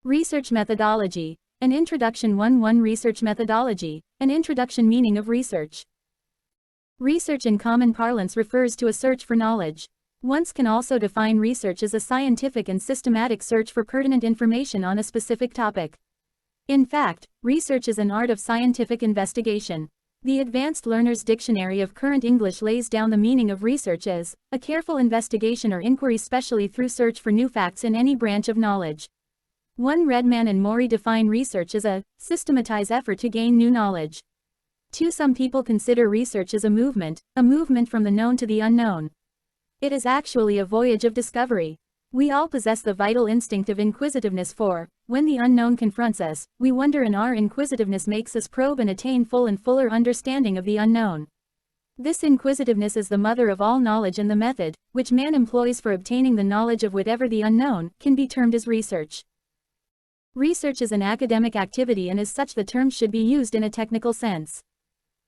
Research methodology. An introduction 1 Research methodology. An introduction meaning of research. Research in common parlance refers to a search for knowledge. One can also define research as a scientific and systematic search for pertinent information on a specific topic. In fact, research is an art of scientific investigation. The Advanced Learner's Dictionary of Current English lays down the meaning of research as a careful investigation or inquiry, specially through search for new facts in any branch of knowledge. Redman and Mori define research as a systematized effort to gain new knowledge. 2 Some people consider research as a movement from the known to the unknown. It is actually a voyage of discovery. We all possess the vital instinct of inquisitiveness, for, when the unknown confronts us, we wonder, and our inquisitiveness makes us probe and attain full and fuller understanding of the unknown. This inquisitiveness is the mother of all knowledge, and the method, which man employs for obtaining the knowledge of whatever the unknown, can be termed as research. Research is an academic activity, and as such the term should be used in a technical sense.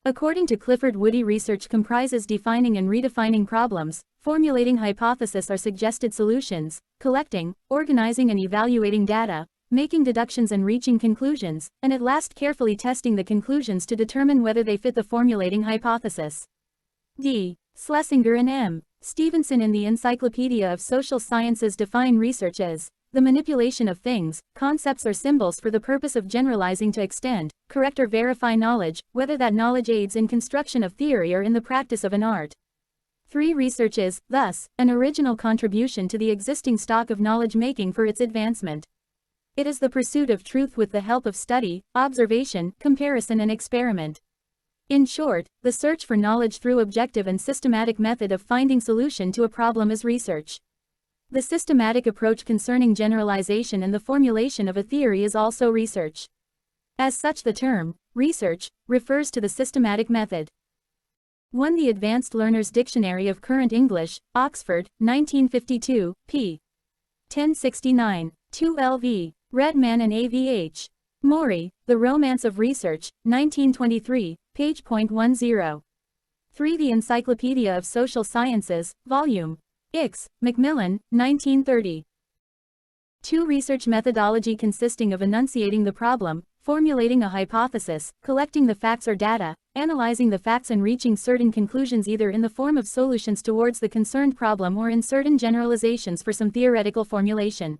According to Clifford Woody, research comprises defining and redefining problems, formulating hypotheses or suggested solutions, collecting, organizing and evaluating data, making deductions and reaching conclusions, and at last carefully testing the conclusions to determine whether they fit the formulating hypothesis. D. Schlesinger and M. Stevenson in the Encyclopedia of Social Sciences define research as the manipulation of things, concepts or symbols for the purpose of generalizing to extend, correct or verify knowledge, whether that knowledge aids in construction of theory or in the practice of an art. 3 Research is, thus, an original contribution to the existing stock of knowledge, making for its advancement. It is the pursuit of truth with the help of study, observation, comparison and experiment. In short, the search for knowledge through objective and systematic method of finding solution to a problem is research. The systematic approach concerning generalization and the formulation of a theory is also research. As such, the term research refers to the systematic method. 1 The Advanced Learner's Dictionary of Current English, Oxford, 1952, p. 1069. 2 LV. Redman and AVH. Mori, The Romance of Research, 1923, page .10. 3 The Encyclopedia of Social Sciences, Volume Ix, Macmillan, 1930. 2 Research methodology consisting of enunciating the problem, formulating a hypothesis, collecting the facts or data, analyzing the facts and reaching certain conclusions either in the form of solutions towards the concerned problem or in certain generalizations for some theoretical formulation.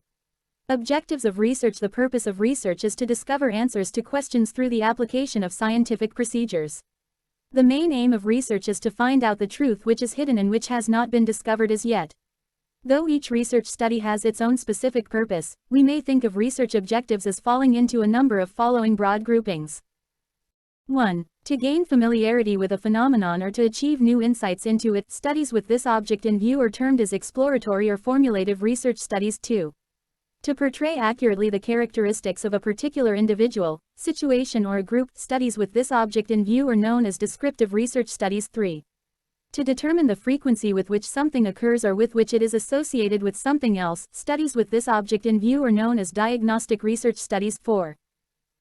Objectives of research. The purpose of research is to discover answers to questions through the application of scientific procedures. The main aim of research is to find out the truth which is hidden and which has not been discovered as yet. Though each research study has its own specific purpose, we may think of research objectives as falling into a number of following broad groupings. 1. To gain familiarity with a phenomenon or to achieve new insights into it. Studies with this object in view are termed as exploratory or formulative research studies. 2. To portray accurately the characteristics of a particular individual, situation or a group. Studies with this object in view are known as descriptive research studies. 3. To determine the frequency with which something occurs or with which it is associated with something else. Studies with this object in view are known as diagnostic research studies. 4.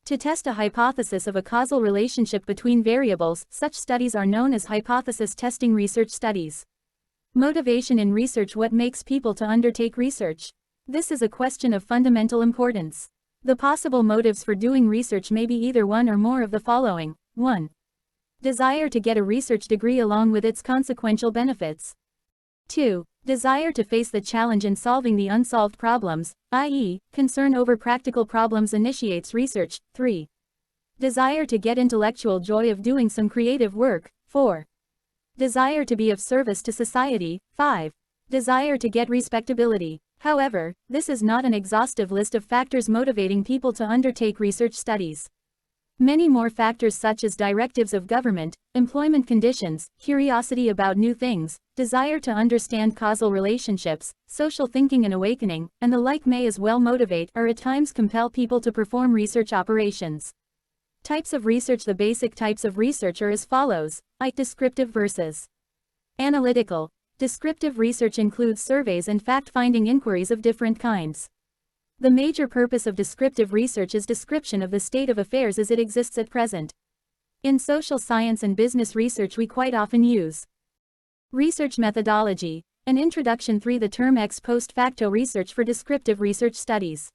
To test a hypothesis of a causal relationship between variables. Such studies are known as hypothesis testing research studies. Motivation in research. What makes people to undertake research? This is a question of fundamental importance. The possible motives for doing research may be either one or more of the following. 1. Desire to get a research degree along with its consequential benefits. 2. Desire to face the challenge in solving the unsolved problems, i.e., concern over practical problems initiates research. 3. Desire to get intellectual joy of doing some creative work. 4. Desire to be of service to society. 5. Desire to get respectability. However, this is not an exhaustive list of factors motivating people to undertake research studies. Many more factors such as directives of government, employment conditions, curiosity about new things, desire to understand causal relationships, social thinking and awakening, and the like may as well motivate or at times compel people to perform research operations. Types of research. The basic types of research are as follows. Descriptive versus analytical. Descriptive research includes surveys and fact-finding inquiries of different kinds. The major purpose of descriptive research is description of the state of affairs as it exists at present. In social science and business research we quite often use research methodology. An introduction. 3. The term ex post facto research for descriptive research studies.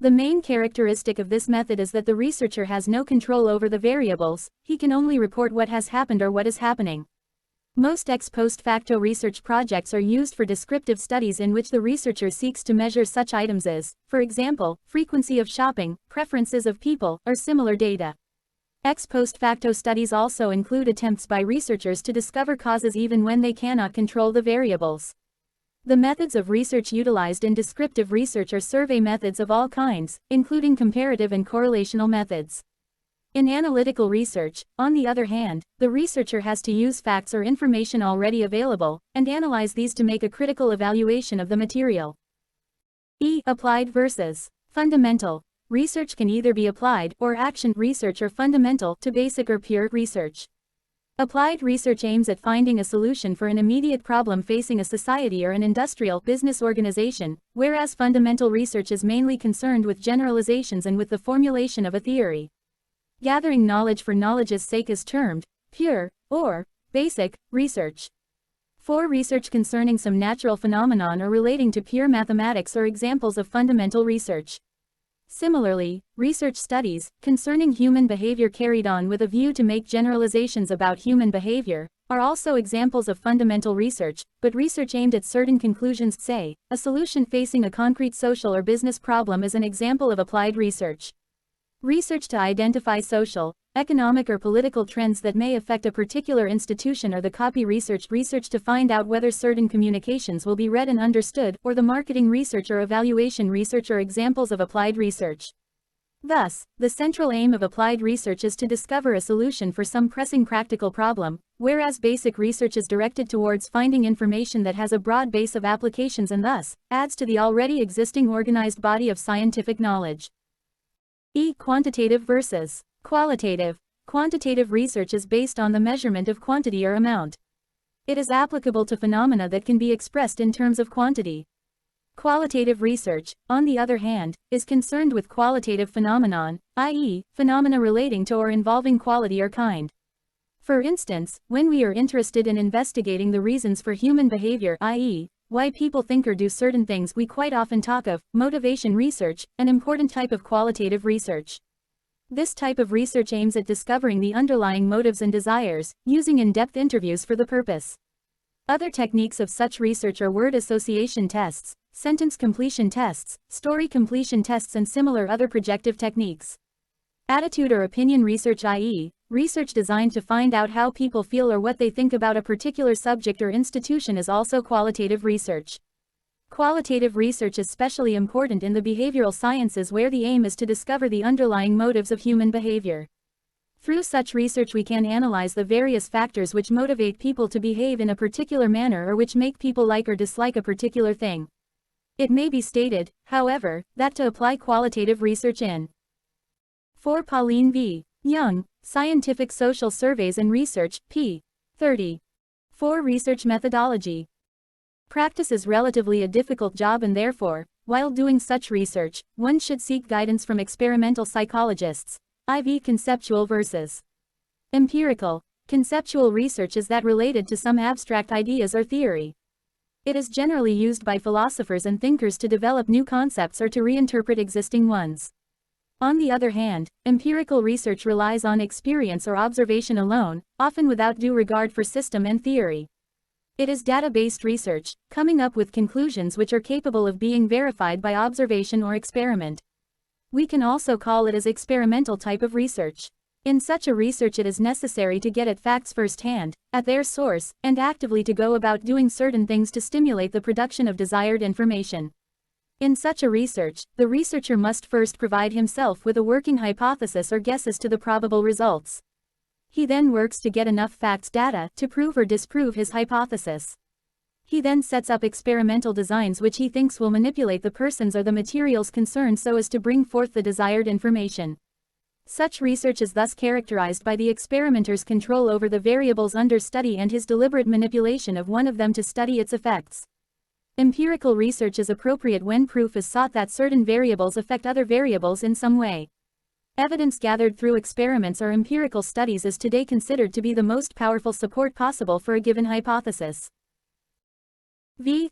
The main characteristic of this method is that the researcher has no control over the variables, he can only report what has happened or what is happening. Most ex post facto research projects are used for descriptive studies in which the researcher seeks to measure such items as, for example, frequency of shopping, preferences of people, or similar data. Ex post facto studies also include attempts by researchers to discover causes even when they cannot control the variables. The methods of research utilized in descriptive research are survey methods of all kinds, including comparative and correlational methods. In analytical research, on the other hand, the researcher has to use facts or information already available, and analyze these to make a critical evaluation of the material. Applied versus fundamental. Research can either be applied or action research or fundamental to basic or pure research. Applied research aims at finding a solution for an immediate problem facing a society or an industrial business organization, whereas fundamental research is mainly concerned with generalizations and with the formulation of a theory. Gathering knowledge for knowledge's sake is termed pure or basic research. For research concerning some natural phenomenon or relating to pure mathematics are examples of fundamental research. Similarly, research studies concerning human behavior carried on with a view to make generalizations about human behavior are also examples of fundamental research, but research aimed at certain conclusions, say, a solution facing a concrete social or business problem, is an example of applied research. Research to identify social, economic or political trends that may affect a particular institution, or the copy research to find out whether certain communications will be read and understood, or the marketing research or evaluation research are examples of applied research. Thus, the central aim of applied research is to discover a solution for some pressing practical problem, whereas basic research is directed towards finding information that has a broad base of applications and thus adds to the already existing organized body of scientific knowledge. Quantitative versus qualitative. Quantitative research is based on the measurement of quantity or amount. It is applicable to phenomena that can be expressed in terms of quantity. Qualitative research, on the other hand, is concerned with qualitative phenomenon, i.e., phenomena relating to or involving quality or kind. For instance, when we are interested in investigating the reasons for human behavior, i.e., why people think or do certain things, we quite often talk of motivation research, an important type of qualitative research. This type of research aims at discovering the underlying motives and desires, using in-depth interviews for the purpose. Other techniques of such research are word association tests, sentence completion tests, story completion tests, and similar other projective techniques. Attitude or opinion research, i.e., research designed to find out how people feel or what they think about a particular subject or institution, is also qualitative research. Qualitative research is especially important in the behavioral sciences, where the aim is to discover the underlying motives of human behavior. Through such research we can analyze the various factors which motivate people to behave in a particular manner or which make people like or dislike a particular thing. It may be stated, however, that to apply qualitative research in 4 Pauline v. Young, Scientific Social Surveys and Research, p. 30. 4 Research Methodology. Practice is relatively a difficult job, and therefore, while doing such research, one should seek guidance from experimental psychologists. IV Conceptual versus empirical. Conceptual research is that related to some abstract ideas or theory. It is generally used by philosophers and thinkers to develop new concepts or to reinterpret existing ones. On the other hand, empirical research relies on experience or observation alone, often without due regard for system and theory. It is data-based research, coming up with conclusions which are capable of being verified by observation or experiment. We can also call it as experimental type of research. In such a research it is necessary to get at facts firsthand, at their source, and actively to go about doing certain things to stimulate the production of desired information. In such a research, the researcher must first provide himself with a working hypothesis or guesses to the probable results. He then works to get enough facts data to prove or disprove his hypothesis. He then sets up experimental designs which he thinks will manipulate the persons or the materials concerned so as to bring forth the desired information. Such research is thus characterized by the experimenter's control over the variables under study and his deliberate manipulation of one of them to study its effects. Empirical research is appropriate when proof is sought that certain variables affect other variables in some way. Evidence gathered through experiments or empirical studies is today considered to be the most powerful support possible for a given hypothesis.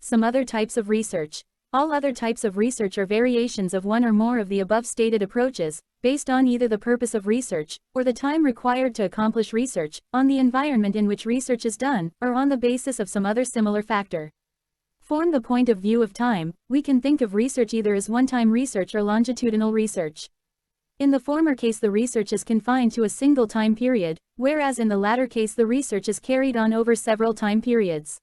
Some other types of research. All other types of research are variations of one or more of the above stated approaches, based on either the purpose of research, or the time required to accomplish research, on the environment in which research is done, or on the basis of some other similar factor. From the point of view of time, we can think of research either as one-time research or longitudinal research. In the former case, the research is confined to a single time period, whereas in the latter case the research is carried on over several time periods.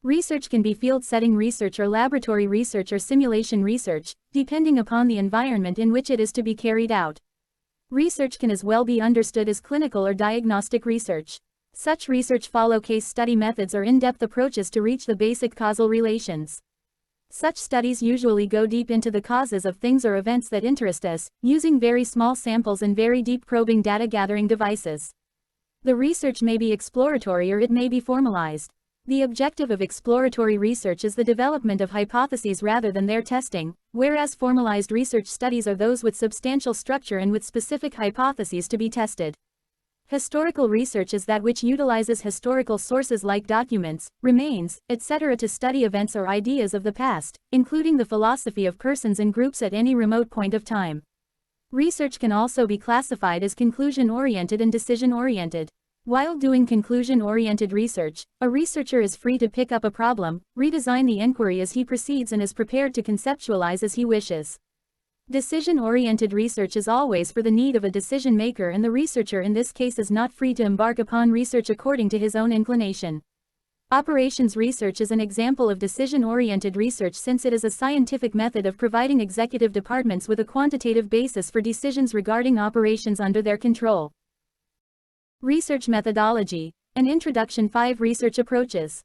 Research can be field-setting research or laboratory research or simulation research, depending upon the environment in which it is to be carried out. Research can as well be understood as clinical or diagnostic research. Such research follow case study methods or in-depth approaches to reach the basic causal relations. Such studies usually go deep into the causes of things or events that interest us, using very small samples and very deep probing data gathering devices. The research may be exploratory or it may be formalized. The objective of exploratory research is the development of hypotheses rather than their testing, whereas formalized research studies are those with substantial structure and with specific hypotheses to be tested. Historical research is that which utilizes historical sources like documents, remains, etc. to study events or ideas of the past, including the philosophy of persons and groups at any remote point of time. Research can also be classified as conclusion-oriented and decision-oriented. While doing conclusion-oriented research, a researcher is free to pick up a problem, redesign the inquiry as he proceeds and is prepared to conceptualize as he wishes. Decision-oriented research is always for the need of a decision maker, and the researcher in this case is not free to embark upon research according to his own inclination. Operations research is an example of decision-oriented research since it is a scientific method of providing executive departments with a quantitative basis for decisions regarding operations under their control. Research methodology. An introduction. 5 research approaches.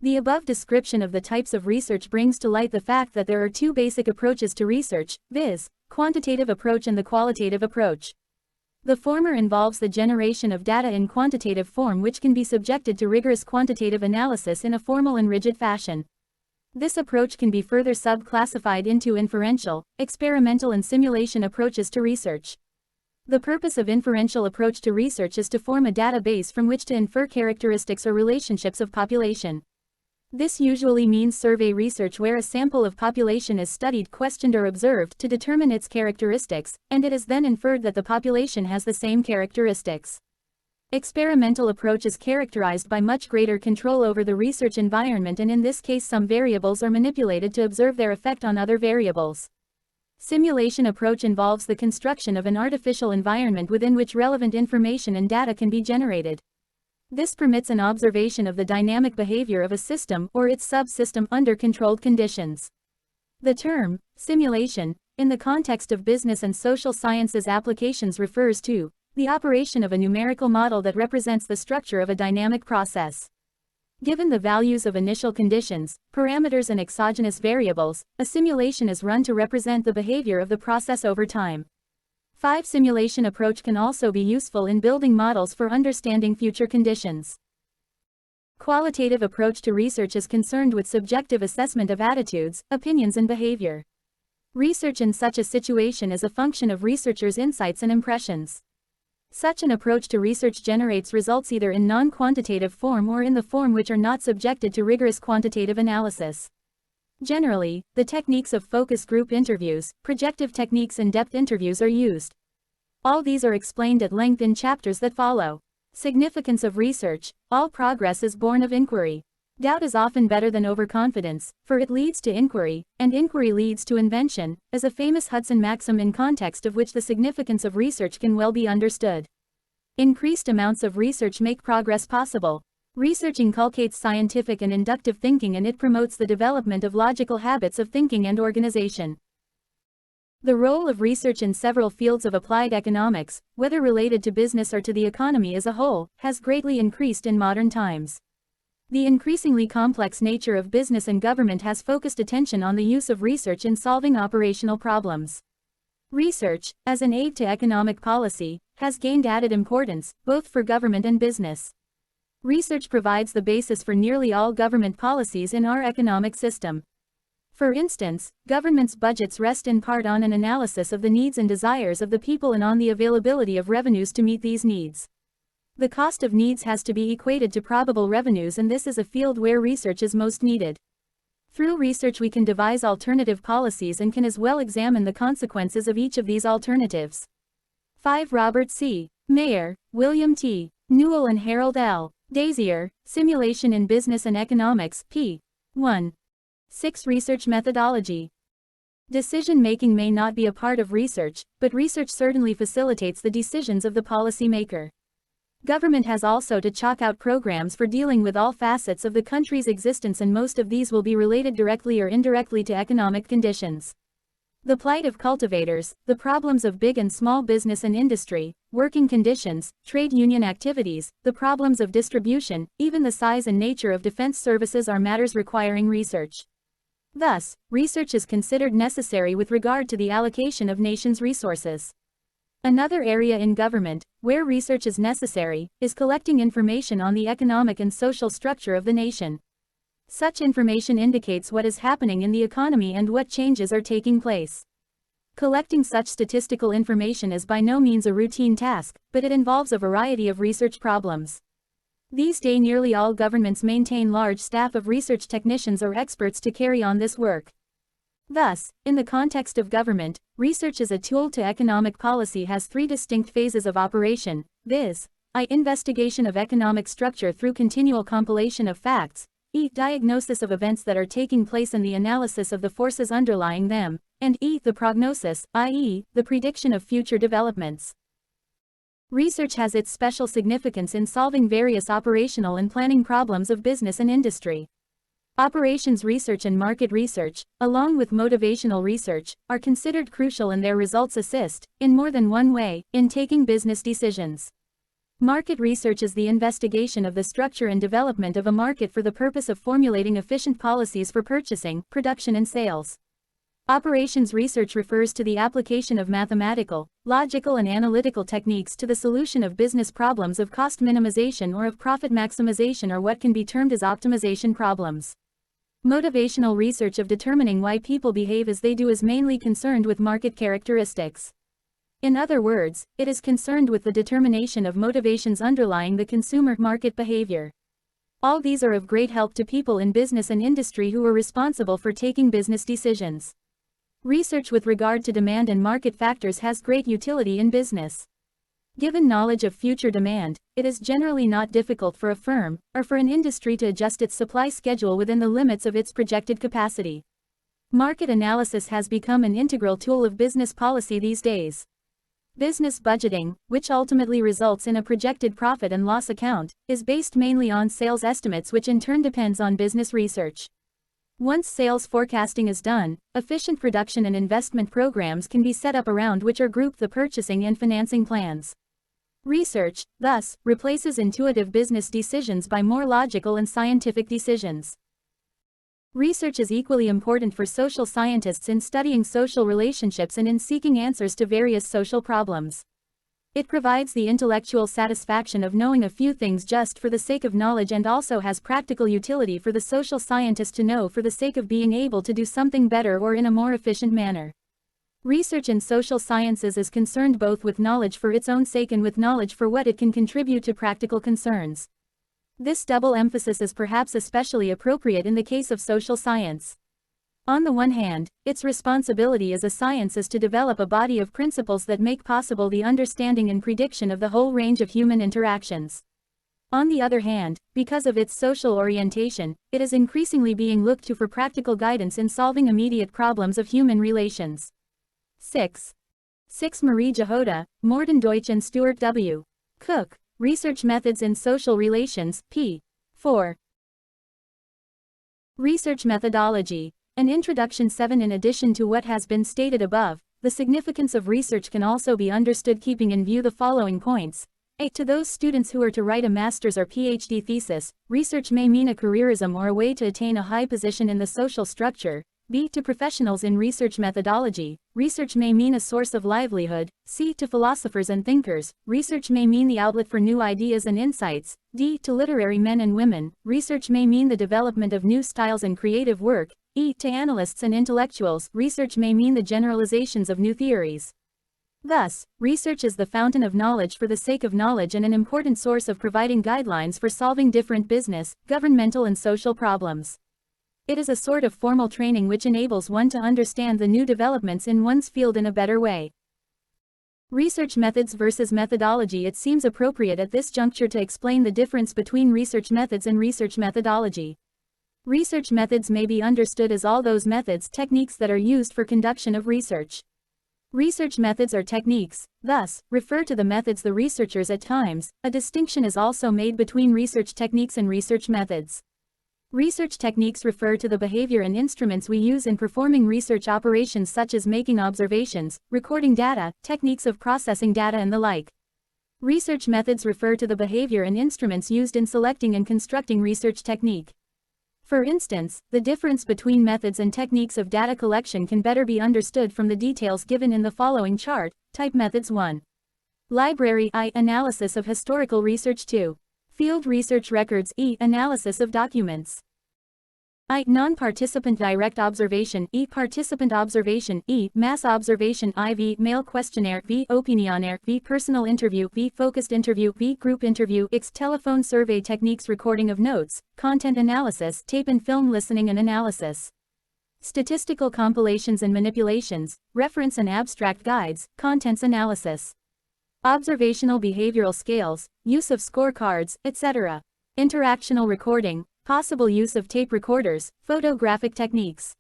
The above description of the types of research brings to light the fact that there are 2 basic approaches to research, viz., quantitative approach and the qualitative approach. The former involves the generation of data in quantitative form which can be subjected to rigorous quantitative analysis in a formal and rigid fashion. This approach can be further sub-classified into inferential, experimental and simulation approaches to research. The purpose of inferential approach to research is to form a database from which to infer characteristics or relationships of population. This usually means survey research where a sample of population is studied, questioned or observed to determine its characteristics, and it is then inferred that the population has the same characteristics. Experimental approach is characterized by much greater control over the research environment, and in this case some variables are manipulated to observe their effect on other variables. Simulation approach involves the construction of an artificial environment within which relevant information and data can be generated. This permits an observation of the dynamic behavior of a system or its subsystem under controlled conditions. The term, simulation, in the context of business and social sciences applications refers to the operation of a numerical model that represents the structure of a dynamic process. Given the values of initial conditions, parameters and exogenous variables, a simulation is run to represent the behavior of the process over time. 5 Simulation approach can also be useful in building models for understanding future conditions. Qualitative approach to research is concerned with subjective assessment of attitudes, opinions and behavior. Research in such a situation is a function of researchers' insights and impressions. Such an approach to research generates results either in non-quantitative form or in the form which are not subjected to rigorous quantitative analysis. Generally, the techniques of focus group interviews, projective techniques and depth interviews are used. All these are explained at length in chapters that follow. Significance of research. All progress is born of inquiry. Doubt is often better than overconfidence, for it leads to inquiry, and inquiry leads to invention, as a famous Hudson maxim in context of which the significance of research can well be understood. Increased amounts of research make progress possible. Research inculcates scientific and inductive thinking, and it promotes the development of logical habits of thinking and organization. The role of research in several fields of applied economics, whether related to business or to the economy as a whole, has greatly increased in modern times. The increasingly complex nature of business and government has focused attention on the use of research in solving operational problems. Research, as an aid to economic policy, has gained added importance, both for government and business. Research provides the basis for nearly all government policies in our economic system. For instance, government's budgets rest in part on an analysis of the needs and desires of the people and on the availability of revenues to meet these needs. The cost of needs has to be equated to probable revenues, and this is a field where research is most needed. Through research we can devise alternative policies and can as well examine the consequences of each of these alternatives. 5. Robert C. Mayer, William T. Newell and Harold L. Dazier, Simulation in Business and Economics, p. 1. 6. Research methodology. Decision-making may not be a part of research, but research certainly facilitates the decisions of the policymaker. Government has also to chalk out programs for dealing with all facets of the country's existence, and most of these will be related directly or indirectly to economic conditions. The plight of cultivators, the problems of big and small business and industry, working conditions, trade union activities, the problems of distribution, even the size and nature of defense services are matters requiring research. Thus, research is considered necessary with regard to the allocation of nations' resources. Another area in government, where research is necessary, is collecting information on the economic and social structure of the nation. Such information indicates what is happening in the economy and what changes are taking place. Collecting such statistical information is by no means a routine task, but it involves a variety of research problems. These days nearly all governments maintain large staff of research technicians or experts to carry on this work. Thus, in the context of government, research as a tool to economic policy has three distinct phases of operation, viz. I. Investigation of economic structure through continual compilation of facts, E. Diagnosis of events that are taking place and the analysis of the forces underlying them, and E. The prognosis, i.e., the prediction of future developments. Research has its special significance in solving various operational and planning problems of business and industry. Operations research and market research, along with motivational research, are considered crucial, and their results assist, in more than one way, in taking business decisions. Market research is the investigation of the structure and development of a market for the purpose of formulating efficient policies for purchasing, production and sales. Operations research refers to the application of mathematical, logical and analytical techniques to the solution of business problems of cost minimization or of profit maximization, or what can be termed as optimization problems. Motivational research of determining why people behave as they do is mainly concerned with market characteristics. In other words, it is concerned with the determination of motivations underlying the consumer market behavior. All these are of great help to people in business and industry who are responsible for taking business decisions. Research with regard to demand and market factors has great utility in business. Given knowledge of future demand, it is generally not difficult for a firm, or for an industry to adjust its supply schedule within the limits of its projected capacity. Market analysis has become an integral tool of business policy these days. Business budgeting, which ultimately results in a projected profit and loss account, is based mainly on sales estimates, which in turn depends on business research. Once sales forecasting is done, efficient production and investment programs can be set up around which are grouped the purchasing and financing plans. Research, thus, replaces intuitive business decisions by more logical and scientific decisions. Research is equally important for social scientists in studying social relationships and in seeking answers to various social problems. It provides the intellectual satisfaction of knowing a few things just for the sake of knowledge, and also has practical utility for the social scientist to know for the sake of being able to do something better or in a more efficient manner. Research in social sciences is concerned both with knowledge for its own sake and with knowledge for what it can contribute to practical concerns. This double emphasis is perhaps especially appropriate in the case of social science. On the one hand, its responsibility as a science is to develop a body of principles that make possible the understanding and prediction of the whole range of human interactions. On the other hand, because of its social orientation, it is increasingly being looked to for practical guidance in solving immediate problems of human relations. 6. Marie Jahoda, Morton Deutsch and Stuart W. Cook, Research Methods in Social Relations, p. 4. Research Methodology. An Introduction. 7. In addition to what has been stated above, the significance of research can also be understood keeping in view the following points. A. To those students who are to write a master's or PhD thesis, research may mean a careerism or a way to attain a high position in the social structure. B. To professionals in research methodology, research may mean a source of livelihood. C. To philosophers and thinkers, research may mean the outlet for new ideas and insights. D. To literary men and women, research may mean the development of new styles and creative work. E. To analysts and intellectuals, research may mean the generalizations of new theories. Thus, research is the fountain of knowledge for the sake of knowledge and an important source of providing guidelines for solving different business, governmental and social problems. It is a sort of formal training which enables one to understand the new developments in one's field in a better way. Research methods versus methodology. It seems appropriate at this juncture to explain the difference between research methods and research methodology. Research methods may be understood as all those methods, techniques that are used for conduction of research. Research methods are techniques, thus, refer to the methods the researchers at times. A distinction is also made between research techniques and research methods. Research techniques refer to the behavior and instruments we use in performing research operations such as making observations, recording data, techniques of processing data and the like. Research methods refer to the behavior and instruments used in selecting and constructing research technique. For instance, the difference between methods and techniques of data collection can better be understood from the details given in the following chart. Type methods: 1. Library I. Analysis of historical research. 2. Field research records E. Analysis of documents. I. Non-participant direct observation E. Participant observation E. Mass observation IV. Mail questionnaire V. Opinionaire V. Personal interview V. Focused interview V. Group interview X. Telephone survey techniques. Recording of notes, content analysis, tape and film listening and analysis. Statistical compilations and manipulations, reference and abstract guides, contents analysis. Observational behavioral scales, use of scorecards, etc. Interactional recording, possible use of tape recorders, photographic techniques.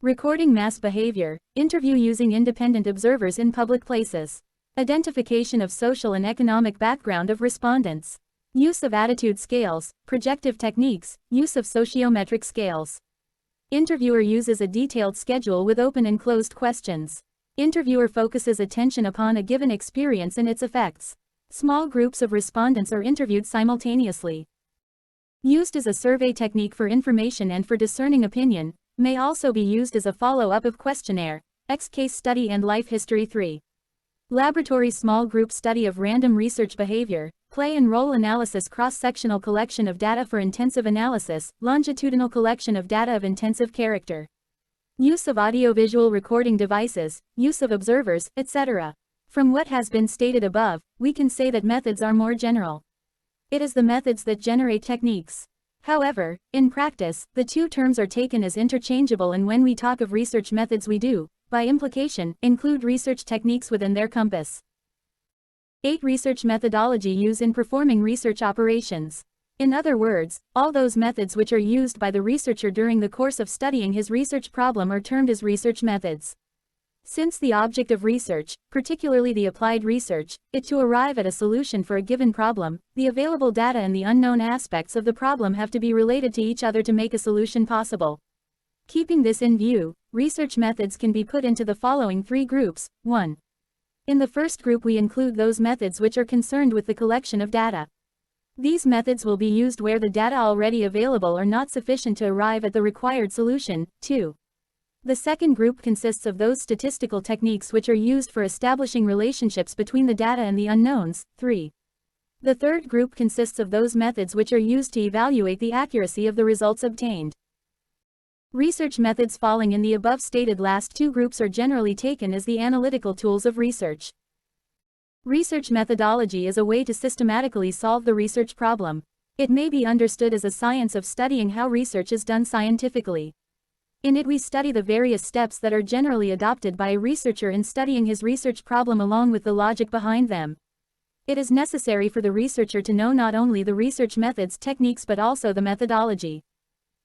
Recording mass behavior, interview using independent observers in public places. Identification of social and economic background of respondents. Use of attitude scales, projective techniques, use of sociometric scales. Interviewer uses a detailed schedule with open and closed questions. Interviewer focuses attention upon a given experience and its effects. Small groups of respondents are interviewed simultaneously. Used as a survey technique for information and for discerning opinion, may also be used as a follow-up of questionnaire, X case study and life history. 3. Laboratory small group study of random research behavior, play and role analysis, cross-sectional collection of data for intensive analysis, longitudinal collection of data of intensive character. Use of audiovisual recording devices, use of observers, etc. From what has been stated above, we can say that methods are more general. It is the methods that generate techniques. However, in practice, the two terms are taken as interchangeable, and when we talk of research methods we do, by implication, include research techniques within their compass. 8. Research methodology used in performing research operations. In other words, all those methods which are used by the researcher during the course of studying his research problem are termed as research methods. Since the object of research, particularly the applied research, is to arrive at a solution for a given problem, the available data and the unknown aspects of the problem have to be related to each other to make a solution possible. Keeping this in view, research methods can be put into the following 3 groups. 1. In the first group we include those methods which are concerned with the collection of data. These methods will be used where the data already available are not sufficient to arrive at the required solution. 2. The second group consists of those statistical techniques which are used for establishing relationships between the data and the unknowns. 3. The third group consists of those methods which are used to evaluate the accuracy of the results obtained. Research methods falling in the above stated last 2 groups are generally taken as the analytical tools of research. Research methodology is a way to systematically solve the research problem. It may be understood as a science of studying how research is done scientifically. In it we study the various steps that are generally adopted by a researcher in studying his research problem along with the logic behind them. It is necessary for the researcher to know not only the research methods, techniques, but also the methodology.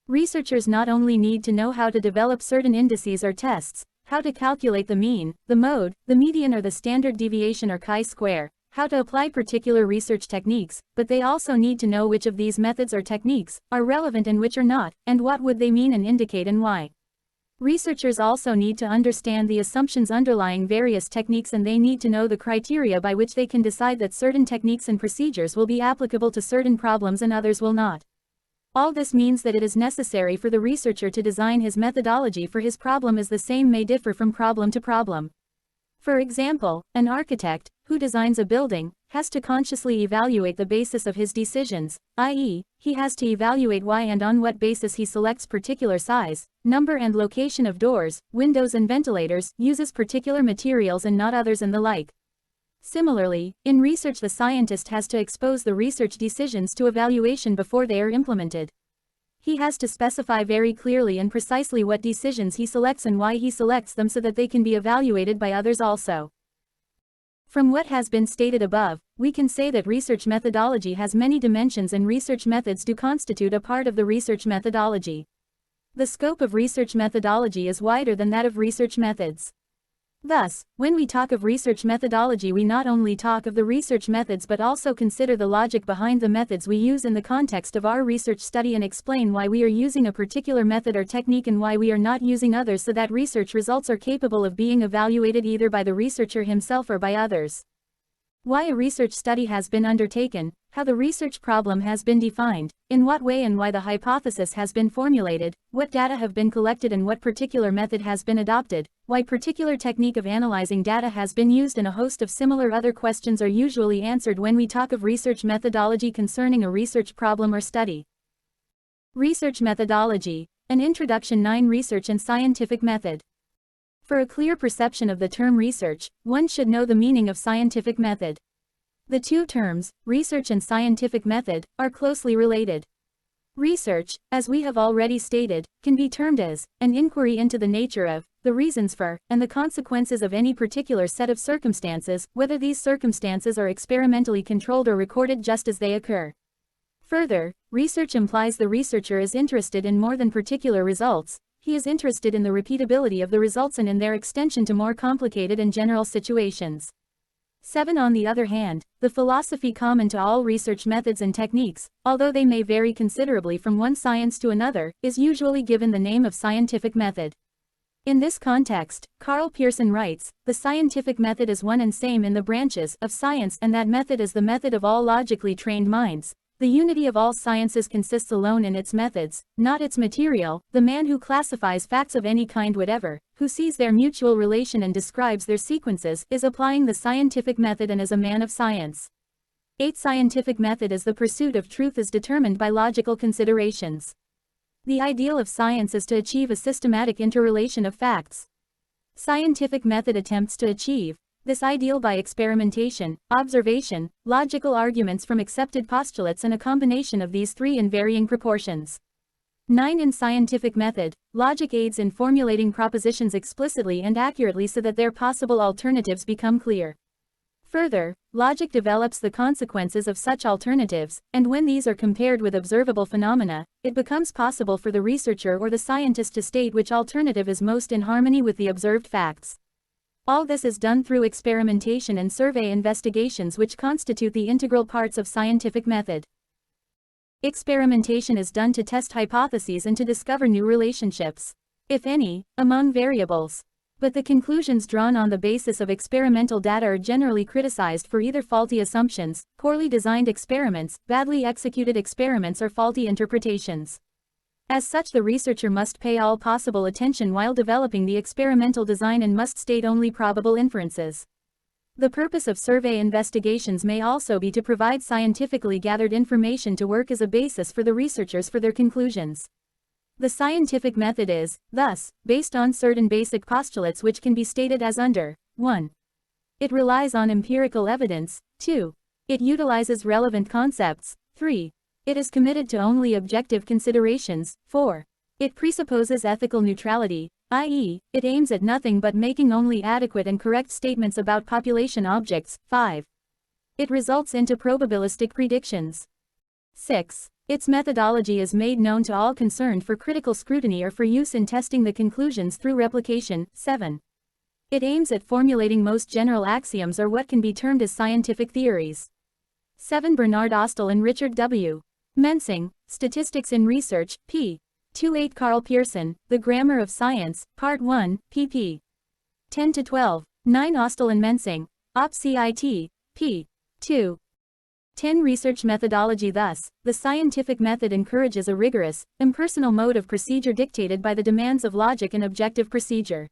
Researchers not only need to know how to develop certain indices or tests, how to calculate the mean, the mode, the median or the standard deviation or chi-square, how to apply particular research techniques, but they also need to know which of these methods or techniques are relevant and which are not, and what would they mean and indicate and why. Researchers also need to understand the assumptions underlying various techniques, and they need to know the criteria by which they can decide that certain techniques and procedures will be applicable to certain problems and others will not. All this means that it is necessary for the researcher to design his methodology for his problem, as the same may differ from problem to problem. For example, an architect, who designs a building, has to consciously evaluate the basis of his decisions, i.e., he has to evaluate why and on what basis he selects particular size, number and location of doors, windows and ventilators, uses particular materials and not others and the like. Similarly, in research the scientist has to expose the research decisions to evaluation before they are implemented. He has to specify very clearly and precisely what decisions he selects and why he selects them so that they can be evaluated by others also. From what has been stated above, we can say that research methodology has many dimensions and research methods do constitute a part of the research methodology. The scope of research methodology is wider than that of research methods. Thus, when we talk of research methodology, we not only talk of the research methods but also consider the logic behind the methods we use in the context of our research study and explain why we are using a particular method or technique and why we are not using others so that research results are capable of being evaluated either by the researcher himself or by others. Why a research study has been undertaken, how the research problem has been defined, in what way and why the hypothesis has been formulated, what data have been collected and what particular method has been adopted, why particular technique of analyzing data has been used, and a host of similar other questions are usually answered when we talk of research methodology concerning a research problem or study. Research methodology, an introduction. 9. Research and scientific method. For a clear perception of the term research, one should know the meaning of scientific method. The two terms, research and scientific method, are closely related. Research, as we have already stated, can be termed as an inquiry into the nature of, the reasons for, and the consequences of any particular set of circumstances, whether these circumstances are experimentally controlled or recorded just as they occur. Further, research implies the researcher is interested in more than particular results. He is interested in the repeatability of the results and in their extension to more complicated and general situations. 7. On the other hand, the philosophy common to all research methods and techniques, although they may vary considerably from one science to another, is usually given the name of scientific method. In this context, Karl Pearson writes, "The scientific method is one and same in the branches of science, and that method is the method of all logically trained minds. The unity of all sciences consists alone in its methods, not its material. The man who classifies facts of any kind whatever, who sees their mutual relation and describes their sequences, is applying the scientific method and is a man of science." 8. Scientific method is the pursuit of truth as determined by logical considerations. The ideal of science is to achieve a systematic interrelation of facts. Scientific method attempts to achieve this ideal by experimentation, observation, logical arguments from accepted postulates and a combination of these three in varying proportions. 9. In scientific method, logic aids in formulating propositions explicitly and accurately so that their possible alternatives become clear. Further, logic develops the consequences of such alternatives, and when these are compared with observable phenomena, it becomes possible for the researcher or the scientist to state which alternative is most in harmony with the observed facts. All this is done through experimentation and survey investigations, which constitute the integral parts of scientific method. Experimentation is done to test hypotheses and to discover new relationships, if any, among variables. But the conclusions drawn on the basis of experimental data are generally criticized for either faulty assumptions, poorly designed experiments, badly executed experiments, or faulty interpretations. As such, the researcher must pay all possible attention while developing the experimental design and must state only probable inferences. The purpose of survey investigations may also be to provide scientifically gathered information to work as a basis for the researchers for their conclusions. The scientific method is, thus, based on certain basic postulates which can be stated as under: 1. It relies on empirical evidence. 2. It utilizes relevant concepts. 3. It is committed to only objective considerations. 4. It presupposes ethical neutrality, i.e., it aims at nothing but making only adequate and correct statements about population objects. 5. It results into probabilistic predictions. 6. Its methodology is made known to all concerned for critical scrutiny or for use in testing the conclusions through replication. 7. It aims at formulating most general axioms or what can be termed as scientific theories. 7. Bernard Ostel and Richard W. Mensing, Statistics in Research, p. 28. Karl Pearson, The Grammar of Science, Part 1, pp. 10-12. 9. Ostel and Mensing, Op. Cit. p. 2. 10. Research methodology. Thus, the scientific method encourages a rigorous, impersonal mode of procedure dictated by the demands of logic and objective procedure.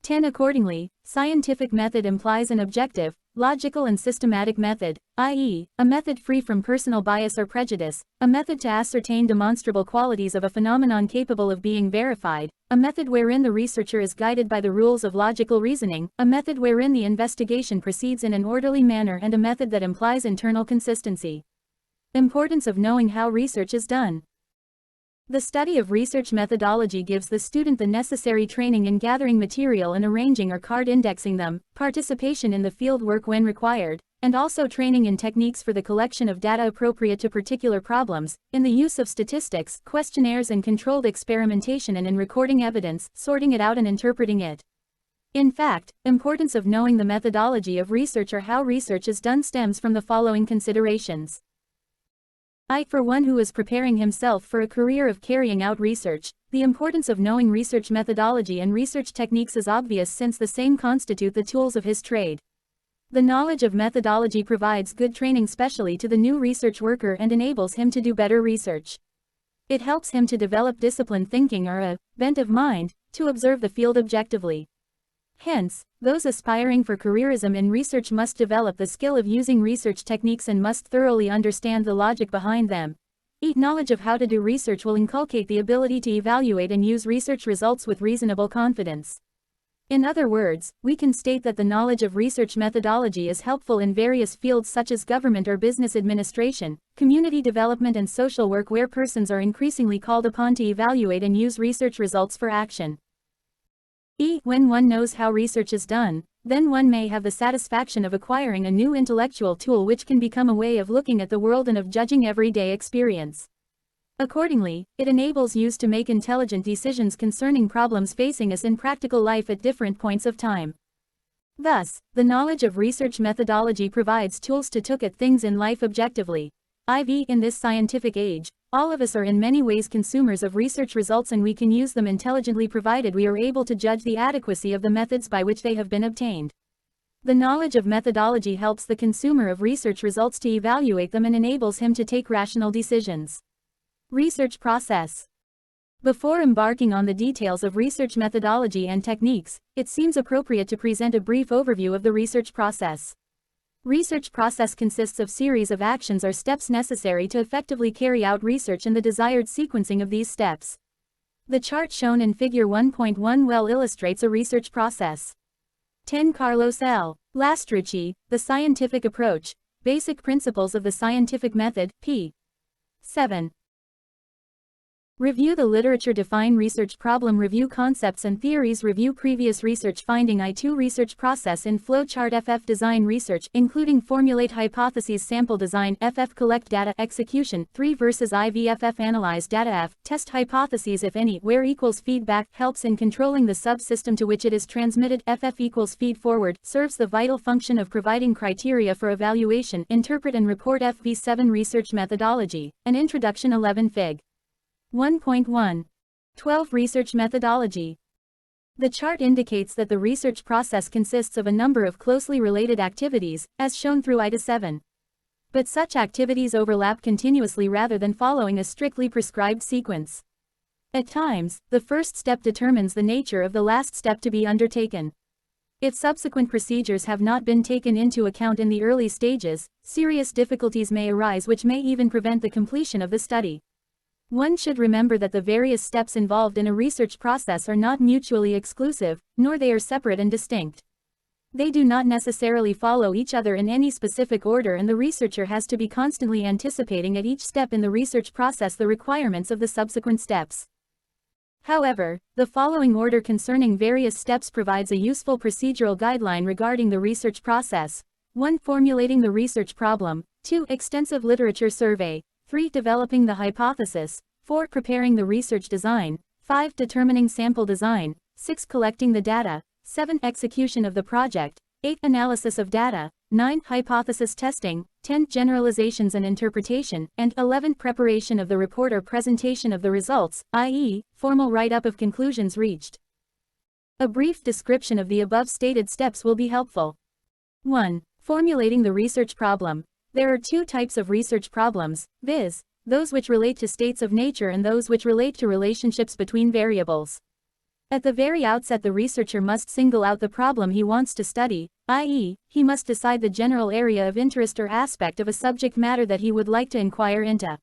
10. Accordingly, scientific method implies an objective, logical and systematic method, i.e., a method free from personal bias or prejudice, a method to ascertain demonstrable qualities of a phenomenon capable of being verified, a method wherein the researcher is guided by the rules of logical reasoning, a method wherein the investigation proceeds in an orderly manner, and a method that implies internal consistency. Importance of knowing how research is done. The study of research methodology gives the student the necessary training in gathering material and arranging or card indexing them, participation in the field work when required, and also training in techniques for the collection of data appropriate to particular problems, in the use of statistics, questionnaires and controlled experimentation, and in recording evidence, sorting it out and interpreting it. In fact, importance of knowing the methodology of research or how research is done stems from the following considerations. For one who is preparing himself for a career of carrying out research, the importance of knowing research methodology and research techniques is obvious since the same constitute the tools of his trade. The knowledge of methodology provides good training specially to the new research worker and enables him to do better research. It helps him to develop disciplined thinking or a bent of mind to observe the field objectively. Hence, those aspiring for careerism in research must develop the skill of using research techniques and must thoroughly understand the logic behind them. Knowledge of how to do research will inculcate the ability to evaluate and use research results with reasonable confidence. In other words, we can state that the knowledge of research methodology is helpful in various fields such as government or business administration, community development and social work, where persons are increasingly called upon to evaluate and use research results for action. When one knows how research is done, then one may have the satisfaction of acquiring a new intellectual tool which can become a way of looking at the world and of judging everyday experience. Accordingly, it enables use to make intelligent decisions concerning problems facing us in practical life at different points of time. Thus, the knowledge of research methodology provides tools to look at things in life objectively. In this scientific age, all of us are in many ways consumers of research results, and we can use them intelligently provided we are able to judge the adequacy of the methods by which they have been obtained. The knowledge of methodology helps the consumer of research results to evaluate them and enables him to take rational decisions. Research process. Before embarking on the details of research methodology and techniques, it seems appropriate to present a brief overview of the research process. Research process consists of series of actions or steps necessary to effectively carry out research and the desired sequencing of these steps. The chart shown in Figure 1.1 well illustrates a research process. 10 Carlos L. Lastrucci, The Scientific Approach, Basic Principles of the Scientific Method, p. 7. Review the literature, define research problem, review concepts and theories, review previous research finding. I2 Research process in flowchart. FF Design research, including formulate hypotheses, sample design. FF Collect data, execution. 3 versus IVFF Analyze data. F Test hypotheses if any, where equals feedback, helps in controlling the subsystem to which it is transmitted. FF equals feed forward, serves the vital function of providing criteria for evaluation, interpret and report. FV7 Research methodology, an introduction. 11 Fig. 1.1. 12 Research methodology. The chart indicates that the research process consists of a number of closely related activities, as shown through I to 7. But such activities overlap continuously rather than following a strictly prescribed sequence. At times, the first step determines the nature of the last step to be undertaken. If subsequent procedures have not been taken into account in the early stages, serious difficulties may arise which may even prevent the completion of the study. One should remember that the various steps involved in a research process are not mutually exclusive, nor they are separate and distinct. They do not necessarily follow each other in any specific order, and the researcher has to be constantly anticipating at each step in the research process the requirements of the subsequent steps. However, the following order concerning various steps provides a useful procedural guideline regarding the research process. 1. Formulating the research problem. 2. Extensive literature survey. 3. Developing the hypothesis. 4. Preparing the research design. 5. Determining sample design. 6. Collecting the data. 7. Execution of the project. 8. Analysis of data. 9. Hypothesis testing. 10. Generalizations and interpretation. And 11. Preparation of the report or presentation of the results, i.e., formal write-up of conclusions reached. A brief description of the above stated steps will be helpful. 1. Formulating the research problem. There are two types of research problems, viz., those which relate to states of nature and those which relate to relationships between variables. At the very outset, the researcher must single out the problem he wants to study, i.e., he must decide the general area of interest or aspect of a subject matter that he would like to inquire into.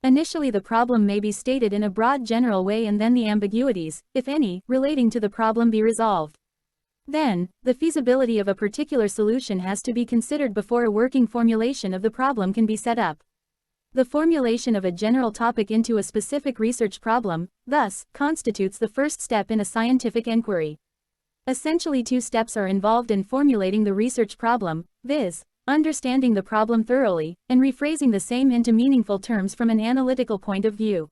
Initially, the problem may be stated in a broad general way, and then the ambiguities, if any, relating to the problem be resolved. Then, the feasibility of a particular solution has to be considered before a working formulation of the problem can be set up. The formulation of a general topic into a specific research problem, thus, constitutes the first step in a scientific inquiry. Essentially, two steps are involved in formulating the research problem, viz., understanding the problem thoroughly, and rephrasing the same into meaningful terms from an analytical point of view.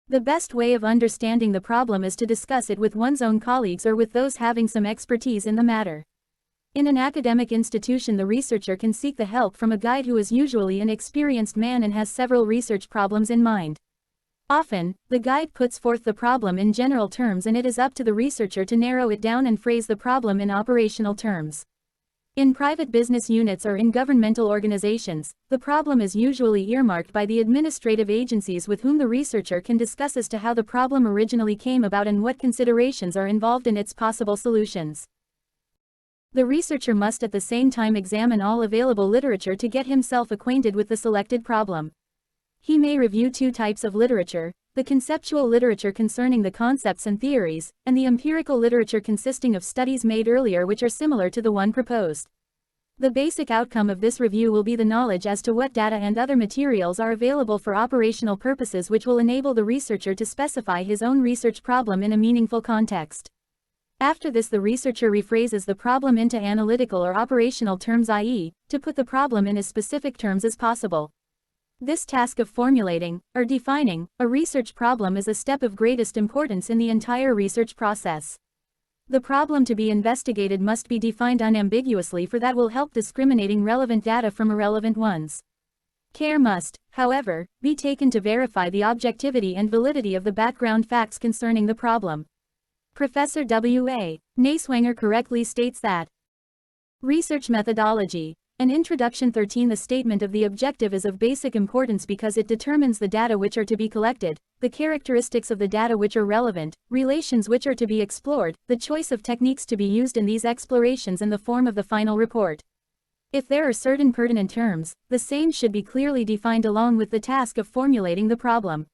The best way of understanding the problem is to discuss it with one's own colleagues or with those having some expertise in the matter. In an academic institution, the researcher can seek the help from a guide who is usually an experienced man and has several research problems in mind. Often, the guide puts forth the problem in general terms and it is up to the researcher to narrow it down and phrase the problem in operational terms. In private business units or in governmental organizations, the problem is usually earmarked by the administrative agencies with whom the researcher can discuss as to how the problem originally came about and what considerations are involved in its possible solutions. The researcher must at the same time examine all available literature to get himself acquainted with the selected problem. He may review two types of literature: the conceptual literature concerning the concepts and theories, and the empirical literature consisting of studies made earlier which are similar to the one proposed. The basic outcome of this review will be the knowledge as to what data and other materials are available for operational purposes, which will enable the researcher to specify his own research problem in a meaningful context. After this, the researcher rephrases the problem into analytical or operational terms, i.e., to put the problem in as specific terms as possible. This task of formulating, or defining, a research problem is a step of greatest importance in the entire research process. The problem to be investigated must be defined unambiguously, for that will help discriminating relevant data from irrelevant ones. Care must, however, be taken to verify the objectivity and validity of the background facts concerning the problem. Professor W.A. Neiswanger correctly states that research methodology. An introduction 13. The statement of the objective is of basic importance because it determines the data which are to be collected, the characteristics of the data which are relevant, relations which are to be explored, the choice of techniques to be used in these explorations, and the form of the final report. If there are certain pertinent terms, the same should be clearly defined along with the task of formulating the problem.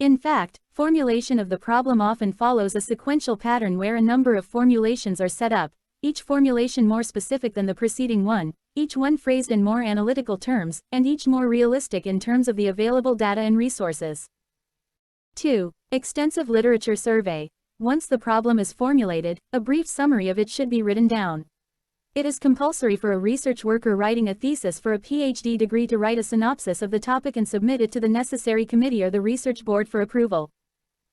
In fact, formulation of the problem often follows a sequential pattern where a number of formulations are set up, each formulation more specific than the preceding one, each one phrased in more analytical terms, and each more realistic in terms of the available data and resources. 2. Extensive literature survey. Once the problem is formulated, a brief summary of it should be written down. It is compulsory for a research worker writing a thesis for a PhD degree to write a synopsis of the topic and submit it to the necessary committee or the research board for approval.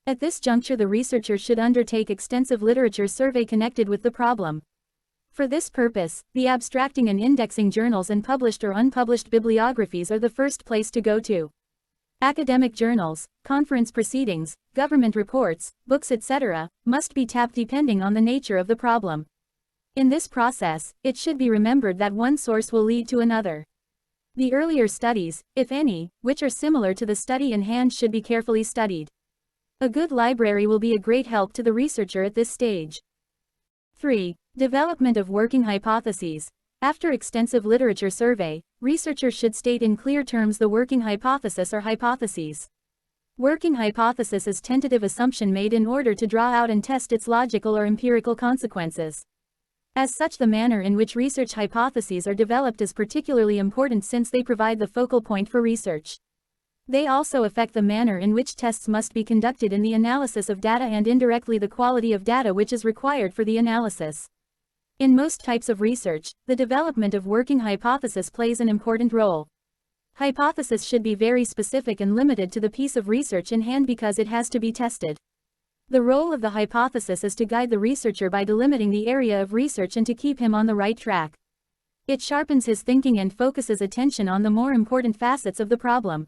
At this juncture, the researcher should undertake extensive literature survey connected with the problem. For this purpose, the abstracting and indexing journals and published or unpublished bibliographies are the first place to go to. Academic journals, conference proceedings, government reports, books, etc., must be tapped depending on the nature of the problem. In this process, it should be remembered that one source will lead to another. The earlier studies, if any, which are similar to the study in hand should be carefully studied. A good library will be a great help to the researcher at this stage. 3. Development of working hypotheses. After extensive literature survey, researchers should state in clear terms the working hypothesis or hypotheses. Working hypothesis is tentative assumption made in order to draw out and test its logical or empirical consequences. As such, the manner in which research hypotheses are developed is particularly important since they provide the focal point for research. They also affect the manner in which tests must be conducted in the analysis of data and indirectly the quality of data which is required for the analysis. In most types of research, the development of working hypothesis plays an important role. Hypothesis should be very specific and limited to the piece of research in hand because it has to be tested. The role of the hypothesis is to guide the researcher by delimiting the area of research and to keep him on the right track. It sharpens his thinking and focuses attention on the more important facets of the problem.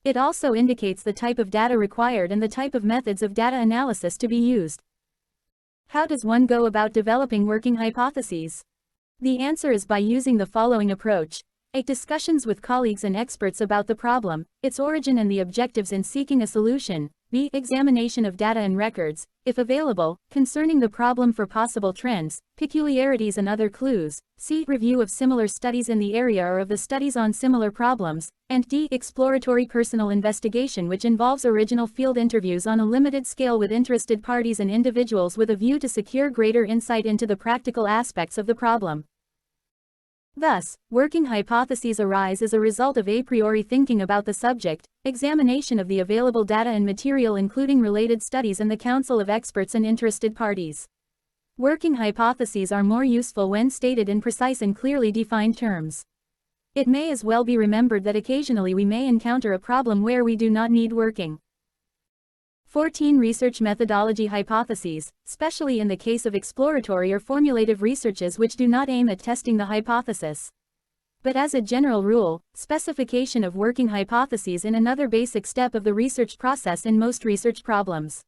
It also indicates the type of data required and the type of methods of data analysis to be used. How does one go about developing working hypotheses? The answer is by using the following approach. A. Discussions with colleagues and experts about the problem, its origin and the objectives in seeking a solution. B. Examination of data and records, if available, concerning the problem for possible trends, peculiarities and other clues. C. Review of similar studies in the area or of the studies on similar problems. And D. Exploratory personal investigation, which involves original field interviews on a limited scale with interested parties and individuals with a view to secure greater insight into the practical aspects of the problem. Thus, working hypotheses arise as a result of a priori thinking about the subject, examination of the available data and material including related studies and the counsel of experts and interested parties. Working hypotheses are more useful when stated in precise and clearly defined terms. It may as well be remembered that occasionally we may encounter a problem where we do not need working. 14 Research methodology hypotheses, especially in the case of exploratory or formulative researches which do not aim at testing the hypothesis. But as a general rule, specification of working hypotheses is another basic step of the research process in most research problems.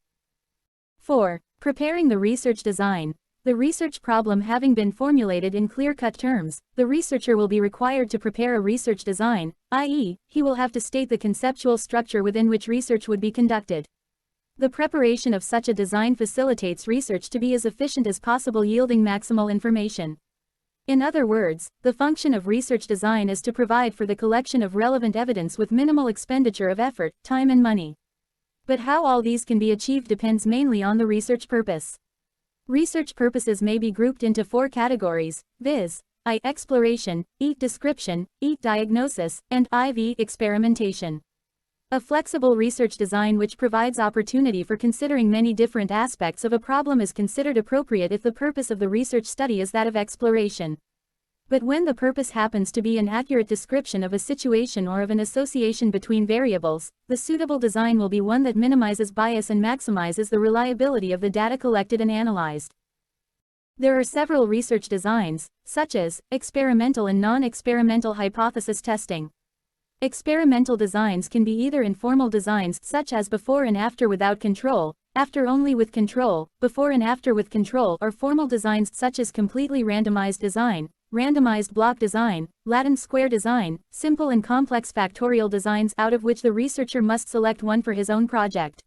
4. Preparing the research design. The research problem having been formulated in clear-cut terms, the researcher will be required to prepare a research design, i.e., he will have to state the conceptual structure within which research would be conducted. The preparation of such a design facilitates research to be as efficient as possible, yielding maximal information. In other words, the function of research design is to provide for the collection of relevant evidence with minimal expenditure of effort, time and money. But how all these can be achieved depends mainly on the research purpose. Research purposes may be grouped into 4 categories, viz. I. Exploration, E. Description, E. Diagnosis, and IV. Experimentation. A flexible research design which provides opportunity for considering many different aspects of a problem is considered appropriate if the purpose of the research study is that of exploration. But when the purpose happens to be an accurate description of a situation or of an association between variables, the suitable design will be one that minimizes bias and maximizes the reliability of the data collected and analyzed. There are several research designs, such as experimental and non-experimental hypothesis testing. Experimental designs can be either informal designs such as before and after without control, after only with control, before and after with control, or formal designs such as completely randomized design, randomized block design, Latin square design, simple and complex factorial designs out of which the researcher must select one for his own project.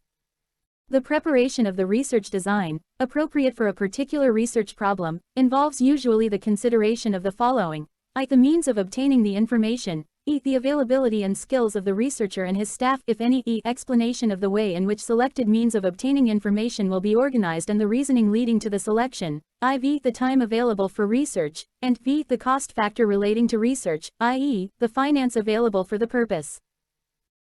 The preparation of the research design, appropriate for a particular research problem, involves usually the consideration of the following: I. The means of obtaining the information, E. The availability and skills of the researcher and his staff, if any, E. Explanation of the way in which selected means of obtaining information will be organized and the reasoning leading to the selection, IV. The time available for research, and V. The cost factor relating to research, i.e., the finance available for the purpose.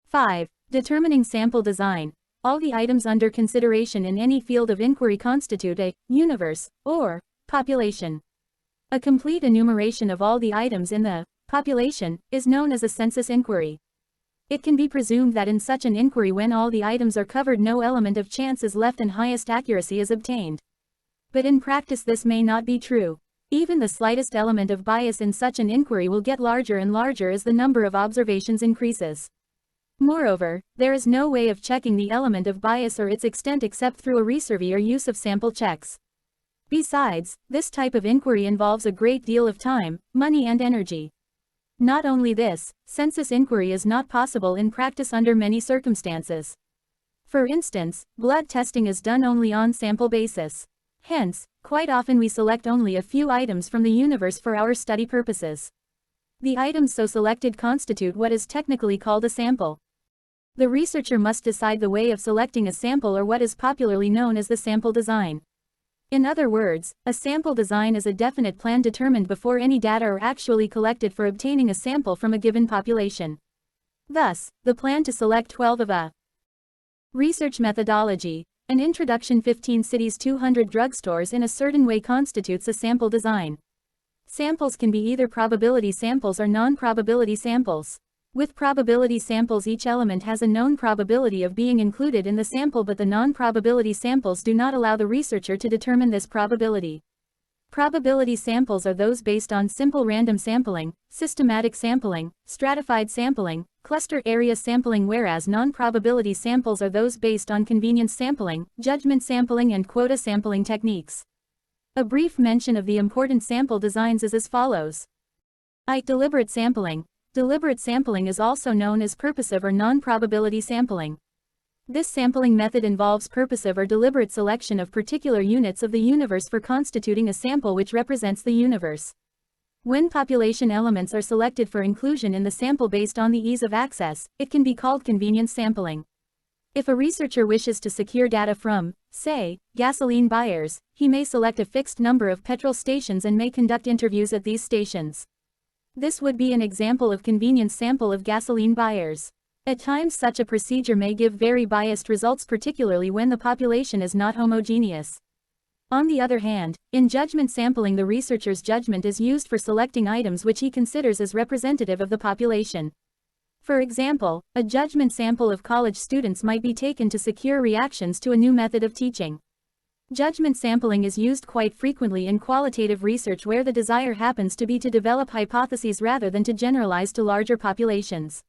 5. Determining sample design. All the items under consideration in any field of inquiry constitute a universe, or population. A complete enumeration of all the items in the population is known as a census inquiry. It can be presumed that in such an inquiry, when all the items are covered, no element of chance is left and highest accuracy is obtained. But in practice this may not be true. Even the slightest element of bias in such an inquiry will get larger and larger as the number of observations increases. Moreover, there is no way of checking the element of bias or its extent except through a resurvey or use of sample checks. Besides, this type of inquiry involves a great deal of time, money and energy. Not only this, census inquiry is not possible in practice under many circumstances. For instance, blood testing is done only on sample basis. Hence, quite often we select only a few items from the universe for our study purposes. The items so selected constitute what is technically called a sample. The researcher must decide the way of selecting a sample, or what is popularly known as the sample design. In other words, a sample design is a definite plan determined before any data are actually collected for obtaining a sample from a given population. Thus, the plan to select 12 of a research methodology, an introduction 15 cities 200 drugstores in a certain way constitutes a sample design. Samples can be either probability samples or non-probability samples. With probability samples, each element has a known probability of being included in the sample, but the non-probability samples do not allow the researcher to determine this probability. Probability samples are those based on simple random sampling, systematic sampling, stratified sampling, cluster area sampling, whereas non-probability samples are those based on convenience sampling, judgment sampling and quota sampling techniques. A brief mention of the important sample designs is as follows. I. Deliberate sampling. Deliberate sampling is also known as purposive or non-probability sampling. This sampling method involves purposive or deliberate selection of particular units of the universe for constituting a sample which represents the universe. When population elements are selected for inclusion in the sample based on the ease of access, it can be called convenience sampling. If a researcher wishes to secure data from, say, gasoline buyers, he may select a fixed number of petrol stations and may conduct interviews at these stations. This would be an example of convenience sample of gasoline buyers. At times such a procedure may give very biased results, particularly when the population is not homogeneous. On the other hand, in judgment sampling, the researcher's judgment is used for selecting items which he considers as representative of the population. For example, a judgment sample of college students might be taken to secure reactions to a new method of teaching. Judgment sampling is used quite frequently in qualitative research where the desire happens to be to develop hypotheses rather than to generalize to larger populations.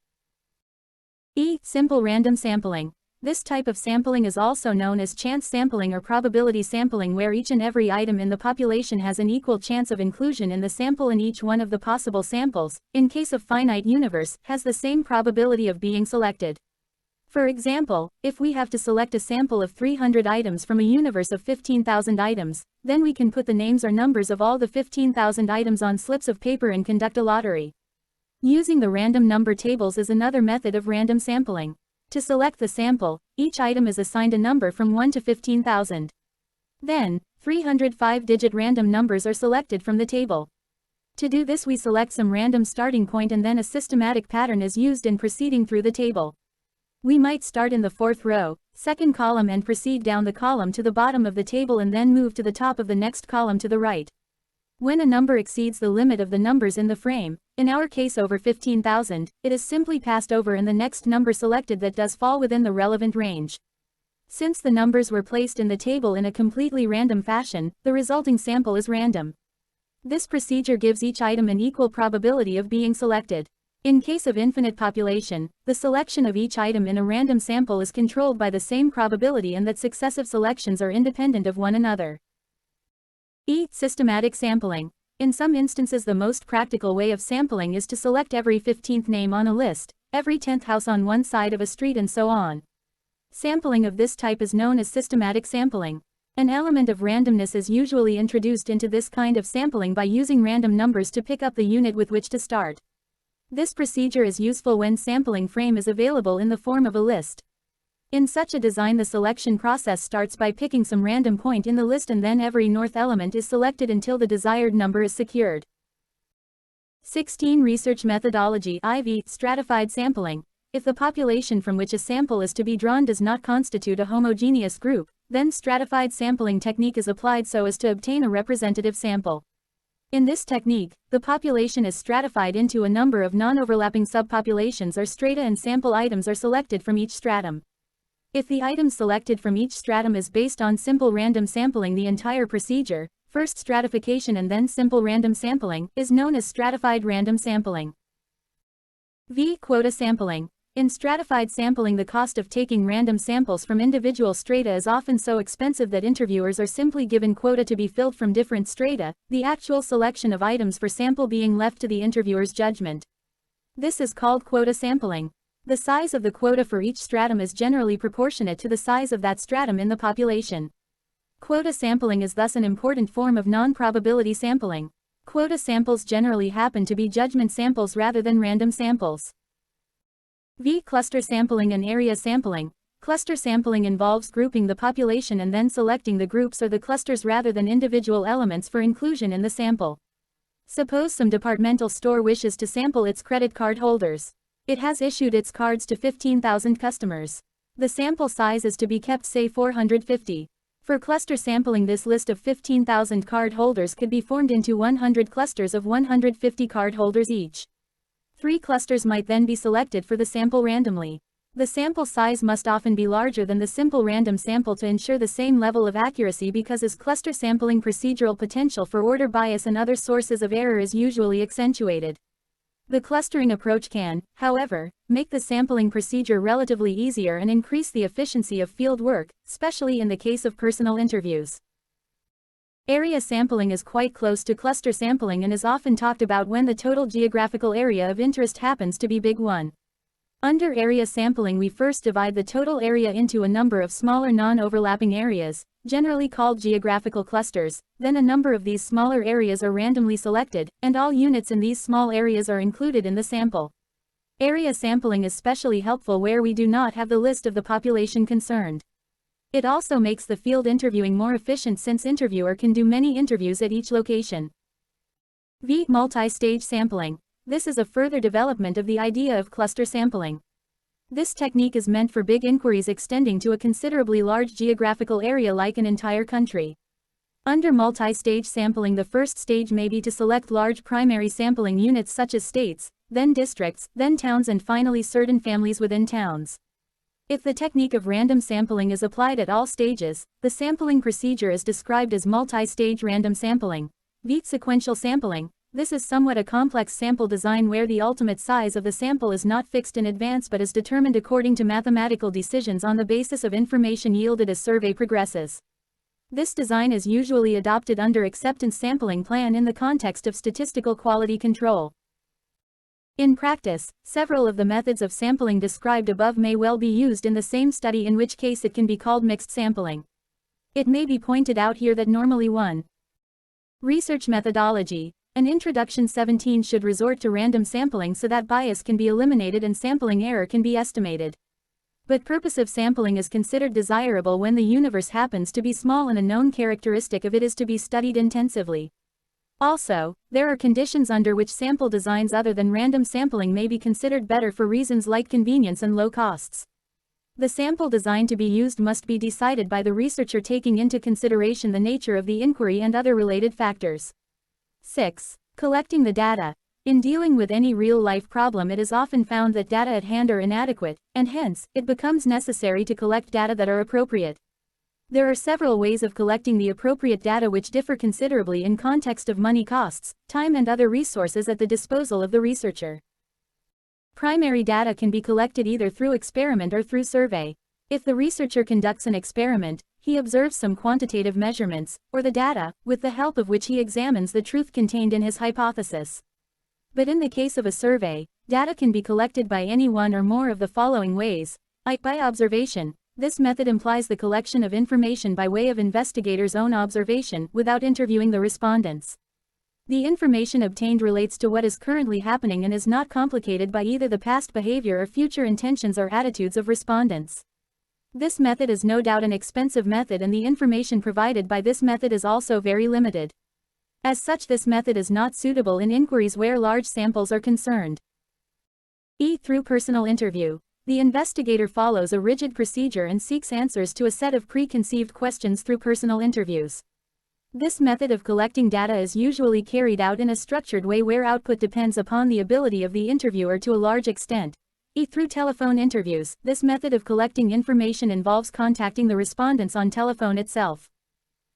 Simple random sampling. This type of sampling is also known as chance sampling or probability sampling, where each and every item in the population has an equal chance of inclusion in the sample, and each one of the possible samples, in case of finite universe, has the same probability of being selected. For example, if we have to select a sample of 300 items from a universe of 15,000 items, then we can put the names or numbers of all the 15,000 items on slips of paper and conduct a lottery. Using the random number tables is another method of random sampling. To select the sample, each item is assigned a number from 1 to 15,000. Then, 305-digit random numbers are selected from the table. To do this, we select some random starting point, and then a systematic pattern is used in proceeding through the table. We might start in the fourth row, second column, and proceed down the column to the bottom of the table, and then move to the top of the next column to the right. When a number exceeds the limit of the numbers in the frame, in our case over 15,000, it is simply passed over and the next number selected that does fall within the relevant range. Since the numbers were placed in the table in a completely random fashion, the resulting sample is random. This procedure gives each item an equal probability of being selected. In case of infinite population, the selection of each item in a random sample is controlled by the same probability, and that successive selections are independent of one another. Systematic sampling. In some instances, the most practical way of sampling is to select every 15th name on a list, every 10th house on one side of a street, and so on. Sampling of this type is known as systematic sampling. An element of randomness is usually introduced into this kind of sampling by using random numbers to pick up the unit with which to start. This procedure is useful when sampling frame is available in the form of a list. In such a design, the selection process starts by picking some random point in the list, and then every north element is selected until the desired number is secured. 16. Research methodology. IV. Stratified sampling. If the population from which a sample is to be drawn does not constitute a homogeneous group, then stratified sampling technique is applied so as to obtain a representative sample. In this technique, the population is stratified into a number of non-overlapping subpopulations or strata, and sample items are selected from each stratum. If the item selected from each stratum is based on simple random sampling, the entire procedure, first stratification and then simple random sampling, is known as stratified random sampling. Quota sampling. In stratified sampling, the cost of taking random samples from individual strata is often so expensive that interviewers are simply given quota to be filled from different strata, the actual selection of items for sample being left to the interviewer's judgment. This is called quota sampling. The size of the quota for each stratum is generally proportionate to the size of that stratum in the population. Quota sampling is thus an important form of non-probability sampling. Quota samples generally happen to be judgment samples rather than random samples. Cluster sampling and area sampling. Cluster sampling involves grouping the population and then selecting the groups or the clusters rather than individual elements for inclusion in the sample. Suppose some departmental store wishes to sample its credit card holders. It has issued its cards to 15,000 customers. The sample size is to be kept, say, 450. For cluster sampling, this list of 15,000 card holders could be formed into 100 clusters of 150 card holders each. 3 clusters might then be selected for the sample randomly. The sample size must often be larger than the simple random sample to ensure the same level of accuracy, because as cluster sampling, procedural potential for order bias and other sources of error is usually accentuated. The clustering approach can, however, make the sampling procedure relatively easier and increase the efficiency of field work, especially in the case of personal interviews. Area sampling is quite close to cluster sampling and is often talked about when the total geographical area of interest happens to be big one. Under area sampling, we first divide the total area into a number of smaller non-overlapping areas, generally called geographical clusters. Then a number of these smaller areas are randomly selected, and all units in these small areas are included in the sample. Area sampling is especially helpful where we do not have the list of the population concerned. It also makes the field interviewing more efficient, since interviewer can do many interviews at each location. Multi-stage sampling. This is a further development of the idea of cluster sampling. This technique is meant for big inquiries extending to a considerably large geographical area like an entire country. Under multi-stage sampling, the first stage may be to select large primary sampling units such as states, then districts, then towns, and finally certain families within towns. If the technique of random sampling is applied at all stages, the sampling procedure is described as multi-stage random sampling, via sequential sampling. This is somewhat a complex sample design where the ultimate size of the sample is not fixed in advance but is determined according to mathematical decisions on the basis of information yielded as survey progresses. This design is usually adopted under acceptance sampling plan in the context of statistical quality control. In practice, several of the methods of sampling described above may well be used in the same study, in which case it can be called mixed sampling. It may be pointed out here that normally 1. Research methodology. An introduction 17 should resort to random sampling so that bias can be eliminated and sampling error can be estimated. But purposive sampling is considered desirable when the universe happens to be small and a known characteristic of it is to be studied intensively. Also, there are conditions under which sample designs other than random sampling may be considered better for reasons like convenience and low costs. The sample design to be used must be decided by the researcher taking into consideration the nature of the inquiry and other related factors. 6. Collecting the data. In dealing with any real-life problem, it is often found that data at hand are inadequate, and hence, it becomes necessary to collect data that are appropriate. There are several ways of collecting the appropriate data which differ considerably in context of money costs, time, and other resources at the disposal of the researcher. Primary data can be collected either through experiment or through survey. If the researcher conducts an experiment, he observes some quantitative measurements, or the data, with the help of which he examines the truth contained in his hypothesis. But in the case of a survey, data can be collected by any one or more of the following ways. By observation. This method implies the collection of information by way of investigators' own observation, without interviewing the respondents. The information obtained relates to what is currently happening and is not complicated by either the past behavior or future intentions or attitudes of respondents. This method is no doubt an expensive method, and the information provided by this method is also very limited. As such, this method is not suitable in inquiries where large samples are concerned. Through personal interview. The investigator follows a rigid procedure and seeks answers to a set of preconceived questions through personal interviews. This method of collecting data is usually carried out in a structured way where output depends upon the ability of the interviewer to a large extent. Through telephone interviews. This method of collecting information involves contacting the respondents on telephone itself.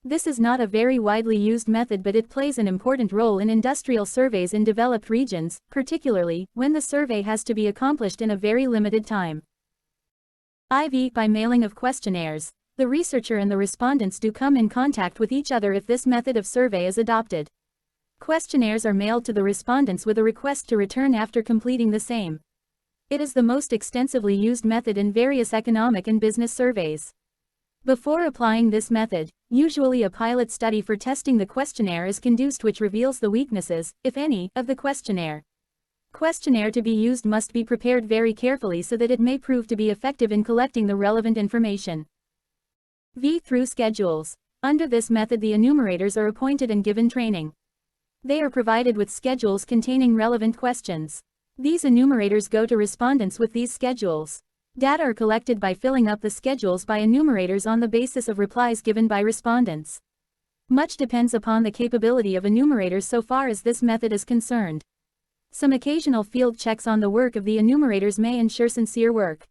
This is not a very widely used method, but it plays an important role in industrial surveys in developed regions, particularly when the survey has to be accomplished in a very limited time. By mailing of questionnaires. The researcher and the respondents do come in contact with each other if this method of survey is adopted. Questionnaires are mailed to the respondents with a request to return after completing the same. It is the most extensively used method in various economic and business surveys. Before applying this method, usually a pilot study for testing the questionnaire is conducted, which reveals the weaknesses, if any, of the questionnaire. Questionnaire to be used must be prepared very carefully so that it may prove to be effective in collecting the relevant information. Through schedules. Under this method, the enumerators are appointed and given training. They are provided with schedules containing relevant questions. These enumerators go to respondents with these schedules. Data are collected by filling up the schedules by enumerators on the basis of replies given by respondents. Much depends upon the capability of enumerators so far as this method is concerned. Some occasional field checks on the work of the enumerators may ensure sincere work.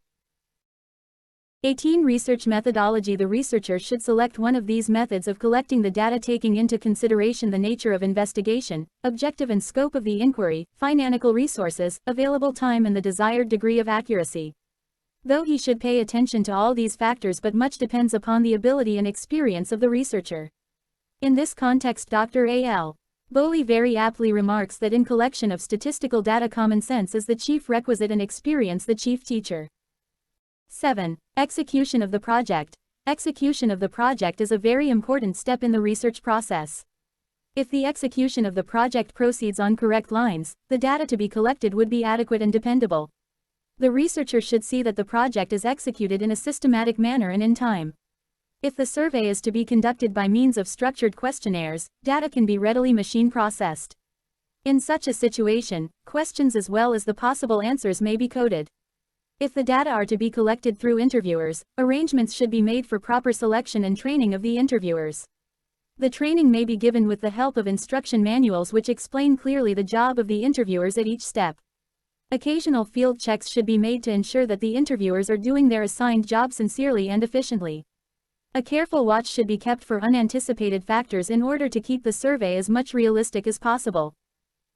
18. Research methodology. The researcher should select one of these methods of collecting the data, taking into consideration the nature of investigation, objective and scope of the inquiry, financial resources, available time, and the desired degree of accuracy. Though he should pay attention to all these factors, but much depends upon the ability and experience of the researcher. In this context, Dr. A.L. Bowley very aptly remarks that in collection of statistical data, common sense is the chief requisite and experience the chief teacher. 7. Execution of the project. Execution of the project is a very important step in the research process. If the execution of the project proceeds on correct lines, the data to be collected would be adequate and dependable. The researcher should see that the project is executed in a systematic manner and in time. If the survey is to be conducted by means of structured questionnaires, data can be readily machine processed. In such a situation, questions as well as the possible answers may be coded. If the data are to be collected through interviewers, arrangements should be made for proper selection and training of the interviewers. The training may be given with the help of instruction manuals which explain clearly the job of the interviewers at each step. Occasional field checks should be made to ensure that the interviewers are doing their assigned job sincerely and efficiently. A careful watch should be kept for unanticipated factors in order to keep the survey as much realistic as possible.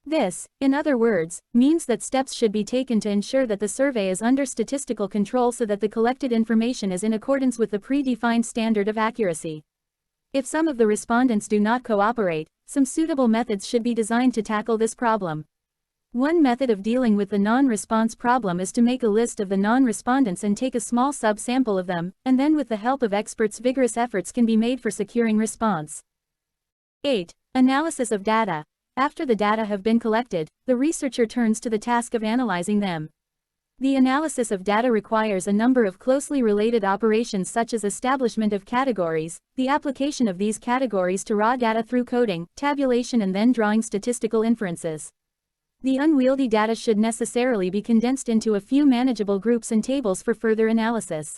This, in other words, means that steps should be taken to ensure that the survey is under statistical control so that the collected information is in accordance with the predefined standard of accuracy. If some of the respondents do not cooperate, some suitable methods should be designed to tackle this problem. One method of dealing with the non-response problem is to make a list of the non-respondents and take a small sub-sample of them, and then with the help of experts vigorous efforts can be made for securing response. 8. Analysis of data. After the data have been collected, the researcher turns to the task of analyzing them. The analysis of data requires a number of closely related operations such as establishment of categories, the application of these categories to raw data through coding, tabulation and then drawing statistical inferences. The unwieldy data should necessarily be condensed into a few manageable groups and tables for further analysis.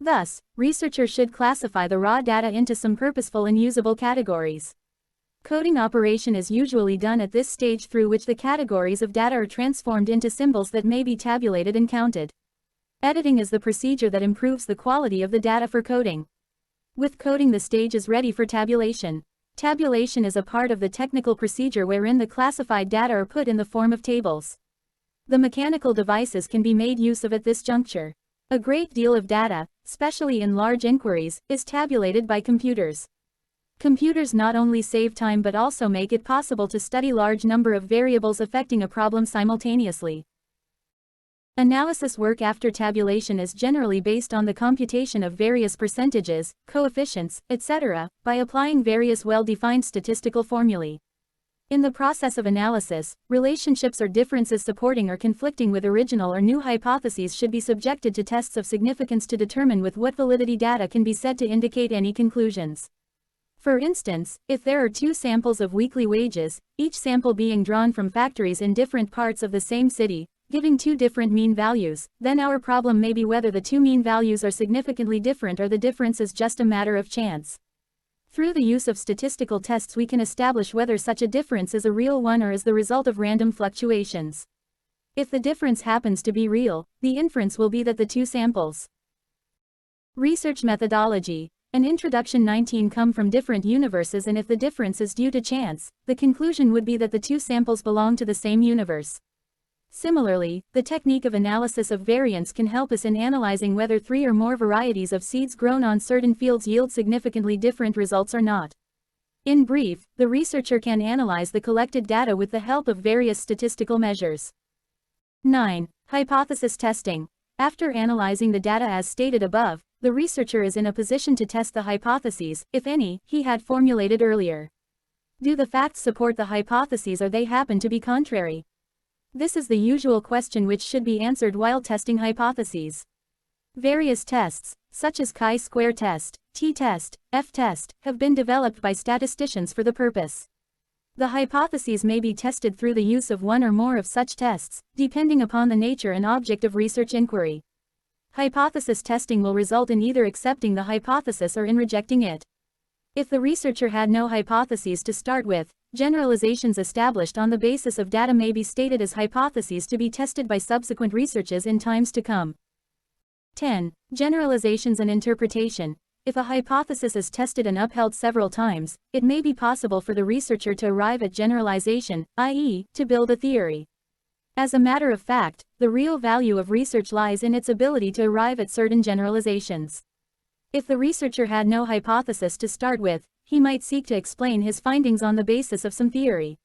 Thus, researchers should classify the raw data into some purposeful and usable categories. Coding operation is usually done at this stage through which the categories of data are transformed into symbols that may be tabulated and counted. Editing is the procedure that improves the quality of the data for coding. With coding the stage is ready for tabulation. Tabulation is a part of the technical procedure wherein the classified data are put in the form of tables. The mechanical devices can be made use of at this juncture. A great deal of data, especially in large inquiries, is tabulated by computers. Computers not only save time but also make it possible to study large number of variables affecting a problem simultaneously. Analysis work after tabulation is generally based on the computation of various percentages, coefficients, etc., by applying various well-defined statistical formulae. In the process of analysis, relationships or differences supporting or conflicting with original or new hypotheses should be subjected to tests of significance to determine with what validity data can be said to indicate any conclusions. For instance, if there are two samples of weekly wages, each sample being drawn from factories in different parts of the same city, giving two different mean values, then our problem may be whether the two mean values are significantly different or the difference is just a matter of chance. Through the use of statistical tests we can establish whether such a difference is a real one or is the result of random fluctuations. If the difference happens to be real, the inference will be that the two samples. Research methodology. An introduction 19 come from different universes, and if the difference is due to chance, the conclusion would be that the two samples belong to the same universe. Similarly, the technique of analysis of variance can help us in analyzing whether three or more varieties of seeds grown on certain fields yield significantly different results or not. In brief, the researcher can analyze the collected data with the help of various statistical measures. 9. Hypothesis testing. After analyzing the data as stated above, the researcher is in a position to test the hypotheses, if any, he had formulated earlier. Do the facts support the hypotheses or they happen to be contrary? This is the usual question which should be answered while testing hypotheses. Various tests, such as chi-square test, t-test, f-test, have been developed by statisticians for the purpose. The hypotheses may be tested through the use of one or more of such tests, depending upon the nature and object of research inquiry. Hypothesis testing will result in either accepting the hypothesis or in rejecting it. If the researcher had no hypotheses to start with, generalizations established on the basis of data may be stated as hypotheses to be tested by subsequent researches in times to come. 10. Generalizations and interpretation. If a hypothesis is tested and upheld several times, it may be possible for the researcher to arrive at generalization, i.e., to build a theory. As a matter of fact, the real value of research lies in its ability to arrive at certain generalizations. If the researcher had no hypothesis to start with, he might seek to explain his findings on the basis of some theory.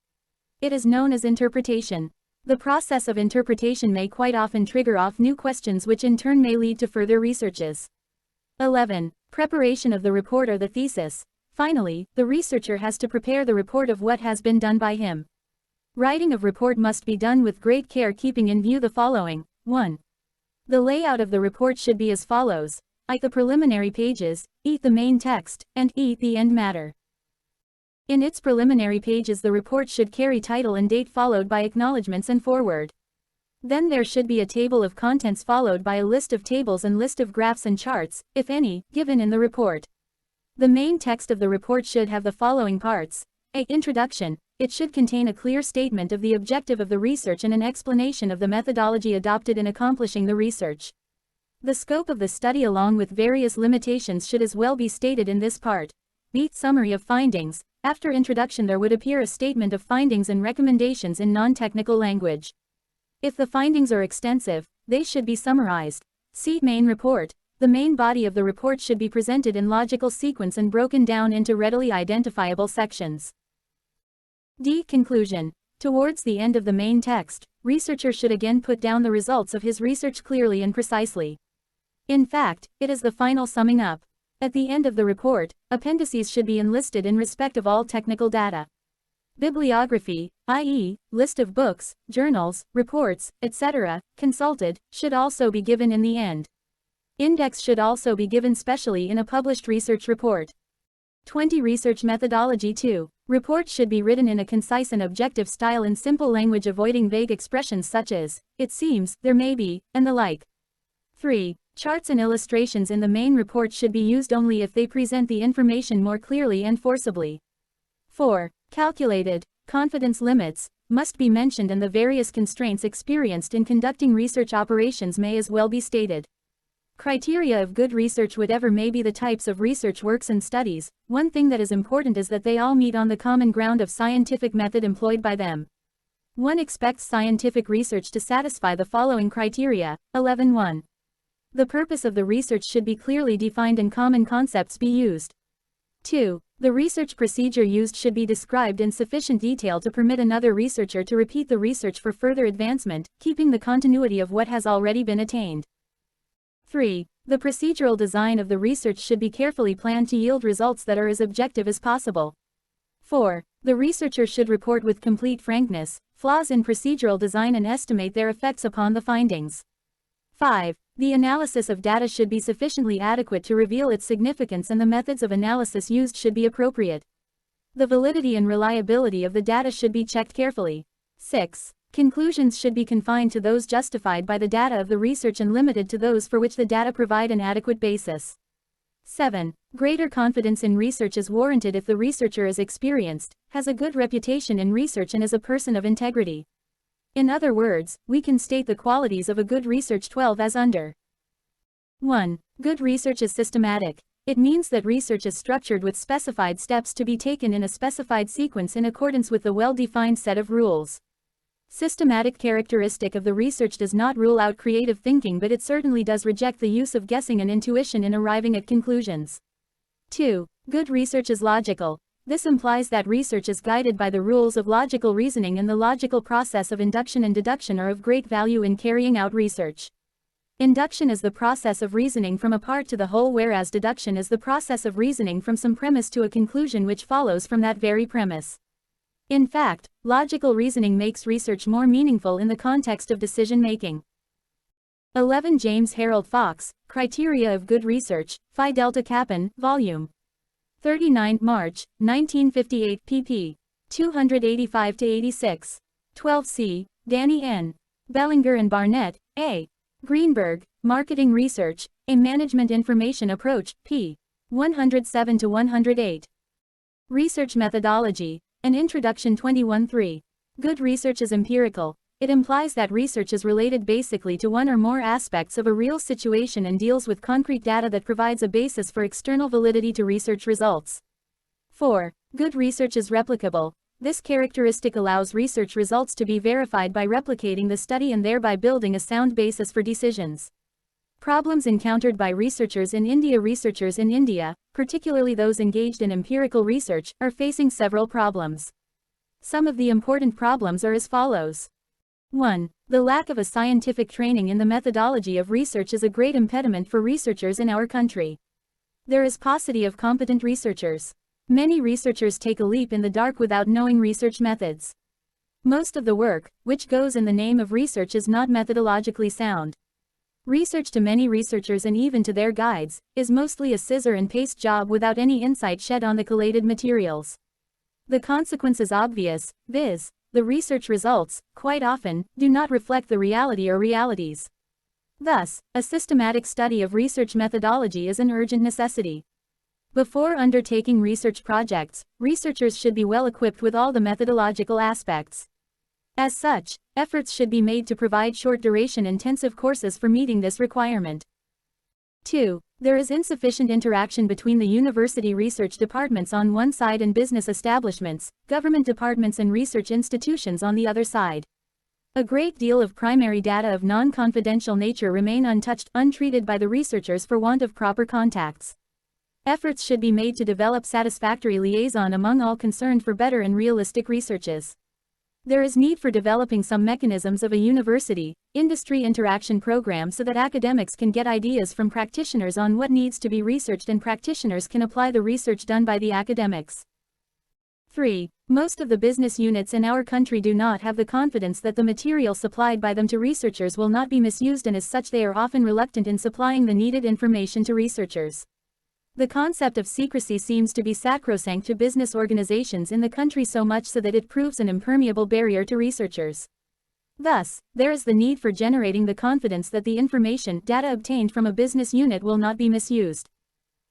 It is known as interpretation. The process of interpretation may quite often trigger off new questions which in turn may lead to further researches. 11. Preparation of the report or the thesis. Finally, the researcher has to prepare the report of what has been done by him. Writing of report must be done with great care, keeping in view the following. 1. The layout of the report should be as follows: I the preliminary pages, E the main text, and E the end matter. In its preliminary pages, the report should carry title and date followed by acknowledgements and foreword. Then there should be a table of contents followed by a list of tables and list of graphs and charts, if any, given in the report. The main text of the report should have the following parts. A. Introduction. It should contain a clear statement of the objective of the research and an explanation of the methodology adopted in accomplishing the research. The scope of the study along with various limitations should as well be stated in this part. B. Summary of findings. After introduction there would appear a statement of findings and recommendations in non-technical language. If the findings are extensive, they should be summarized. C. Main report. The main body of the report should be presented in logical sequence and broken down into readily identifiable sections. D. Conclusion. Towards the end of the main text, researcher should again put down the results of his research clearly and precisely. In fact, it is the final summing up. At the end of the report, appendices should be enlisted in respect of all technical data. Bibliography, i.e., list of books, journals, reports, etc., consulted, should also be given in the end. Index should also be given specially in a published research report. 20. Research methodology. 2. Reports should be written in a concise and objective style in simple language, avoiding vague expressions such as, it seems, there may be, and the like. 3. Charts and illustrations in the main report should be used only if they present the information more clearly and forcibly. 4. Calculated confidence limits must be mentioned, and the various constraints experienced in conducting research operations may as well be stated. Criteria of good research. Whatever may be the types of research works and studies, one thing that is important is that they all meet on the common ground of scientific method employed by them. One expects scientific research to satisfy the following criteria. 11.1. The purpose of the research should be clearly defined and common concepts be used. 2. The research procedure used should be described in sufficient detail to permit another researcher to repeat the research for further advancement, keeping the continuity of what has already been attained. 3. The procedural design of the research should be carefully planned to yield results that are as objective as possible. 4. The researcher should report with complete frankness flaws in procedural design and estimate their effects upon the findings. 5. The analysis of data should be sufficiently adequate to reveal its significance, and the methods of analysis used should be appropriate. The validity and reliability of the data should be checked carefully. 6. Conclusions should be confined to those justified by the data of the research and limited to those for which the data provide an adequate basis. 7. Greater confidence in research is warranted if the researcher is experienced, has a good reputation in research, and is a person of integrity. In other words, we can state the qualities of a good research 12 as under. 1. Good research is systematic. It means that research is structured with specified steps to be taken in a specified sequence in accordance with the well-defined set of rules. Systematic characteristic of the research does not rule out creative thinking, but it certainly does reject the use of guessing and intuition in arriving at conclusions. 2. Good research is logical. This implies that research is guided by the rules of logical reasoning, and the logical process of induction and deduction are of great value in carrying out research. Induction is the process of reasoning from a part to the whole, whereas deduction is the process of reasoning from some premise to a conclusion which follows from that very premise. In fact, logical reasoning makes research more meaningful in the context of decision-making. 11. James Harold Fox, Criteria of Good Research, Phi Delta Kappan, Volume 39, March, 1958, pp. 285-86. 12c. Danny N. Bellinger and Barnett, A. Greenberg, Marketing Research, A Management Information Approach, p. 107-108. Research Methodology, An Introduction 21.3. Good research is empirical. It implies that research is related basically to one or more aspects of a real situation and deals with concrete data that provides a basis for external validity to research results. 4. Good research is replicable. This characteristic allows research results to be verified by replicating the study and thereby building a sound basis for decisions. Problems encountered by researchers in India. Researchers in India, particularly those engaged in empirical research, are facing several problems. Some of the important problems are as follows. 1. The lack of a scientific training in the methodology of research is a great impediment for researchers in our country. There is paucity of competent researchers. Many researchers take a leap in the dark without knowing research methods. Most of the work, which goes in the name of research, is not methodologically sound. Research to many researchers and even to their guides, is mostly a scissor and paste job without any insight shed on the collated materials. The consequence is obvious, viz., the research results, quite often, do not reflect the reality or realities. Thus, a systematic study of research methodology is an urgent necessity. Before undertaking research projects, researchers should be well equipped with all the methodological aspects. As such, efforts should be made to provide short-duration intensive courses for meeting this requirement. 2. There is insufficient interaction between the university research departments on one side and business establishments, government departments and research institutions on the other side. A great deal of primary data of non-confidential nature remain untouched, untreated by the researchers for want of proper contacts. Efforts should be made to develop satisfactory liaison among all concerned for better and realistic researches. There is need for developing some mechanisms of a university-industry interaction program so that academics can get ideas from practitioners on what needs to be researched and practitioners can apply the research done by the academics. 3. Most of the business units in our country do not have the confidence that the material supplied by them to researchers will not be misused, and as such they are often reluctant in supplying the needed information to researchers. The concept of secrecy seems to be sacrosanct to business organizations in the country, so much so that it proves an impermeable barrier to researchers. Thus, there is the need for generating the confidence that the information, data obtained from a business unit will not be misused.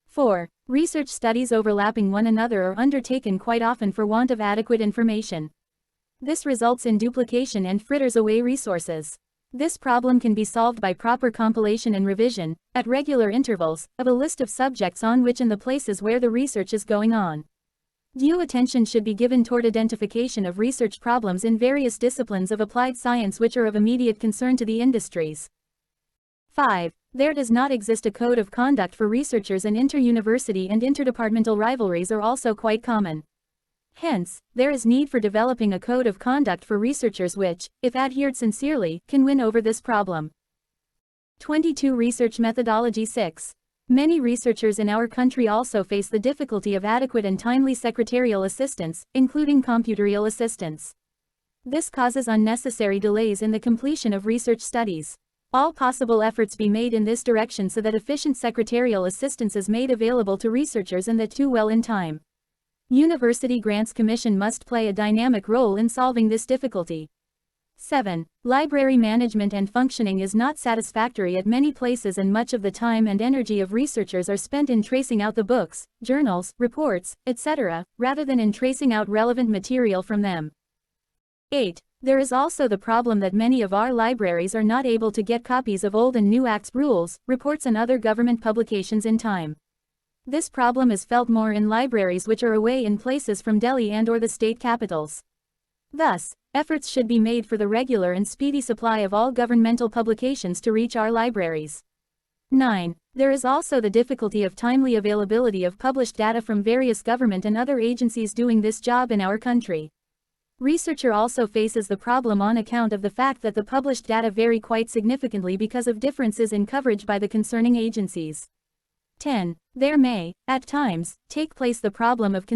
4. Research studies overlapping one another are undertaken quite often for want of adequate information. This results in duplication and fritters away resources. This problem can be solved by proper compilation and revision, at regular intervals, of a list of subjects on which and the places where the research is going on. Due attention should be given toward identification of research problems in various disciplines of applied science which are of immediate concern to the industries. 5. There does not exist a code of conduct for researchers, and inter-university and interdepartmental rivalries are also quite common. Hence, there is need for developing a code of conduct for researchers which, if adhered sincerely, can win over this problem. 22. Research methodology. 6. Many researchers in our country also face the difficulty of adequate and timely secretarial assistance, including computerial assistance. This causes unnecessary delays in the completion of research studies. All possible efforts be made in this direction so that efficient secretarial assistance is made available to researchers, and that too well in time. University Grants Commission must play a dynamic role in solving this difficulty. 7. Library management and functioning is not satisfactory at many places, and much of the time and energy of researchers are spent in tracing out the books, journals, reports, etc., rather than in tracing out relevant material from them. 8. There is also the problem that many of our libraries are not able to get copies of old and new acts, rules, reports and other government publications in time. This problem is felt more in libraries which are away in places from Delhi and or the state capitals. Thus, efforts should be made for the regular and speedy supply of all governmental publications to reach our libraries. 9. There is also the difficulty of timely availability of published data from various government and other agencies doing this job in our country. Researcher also faces the problem on account of the fact that the published data vary quite significantly because of differences in coverage by the concerning agencies. 10. There may, at times, take place the problem of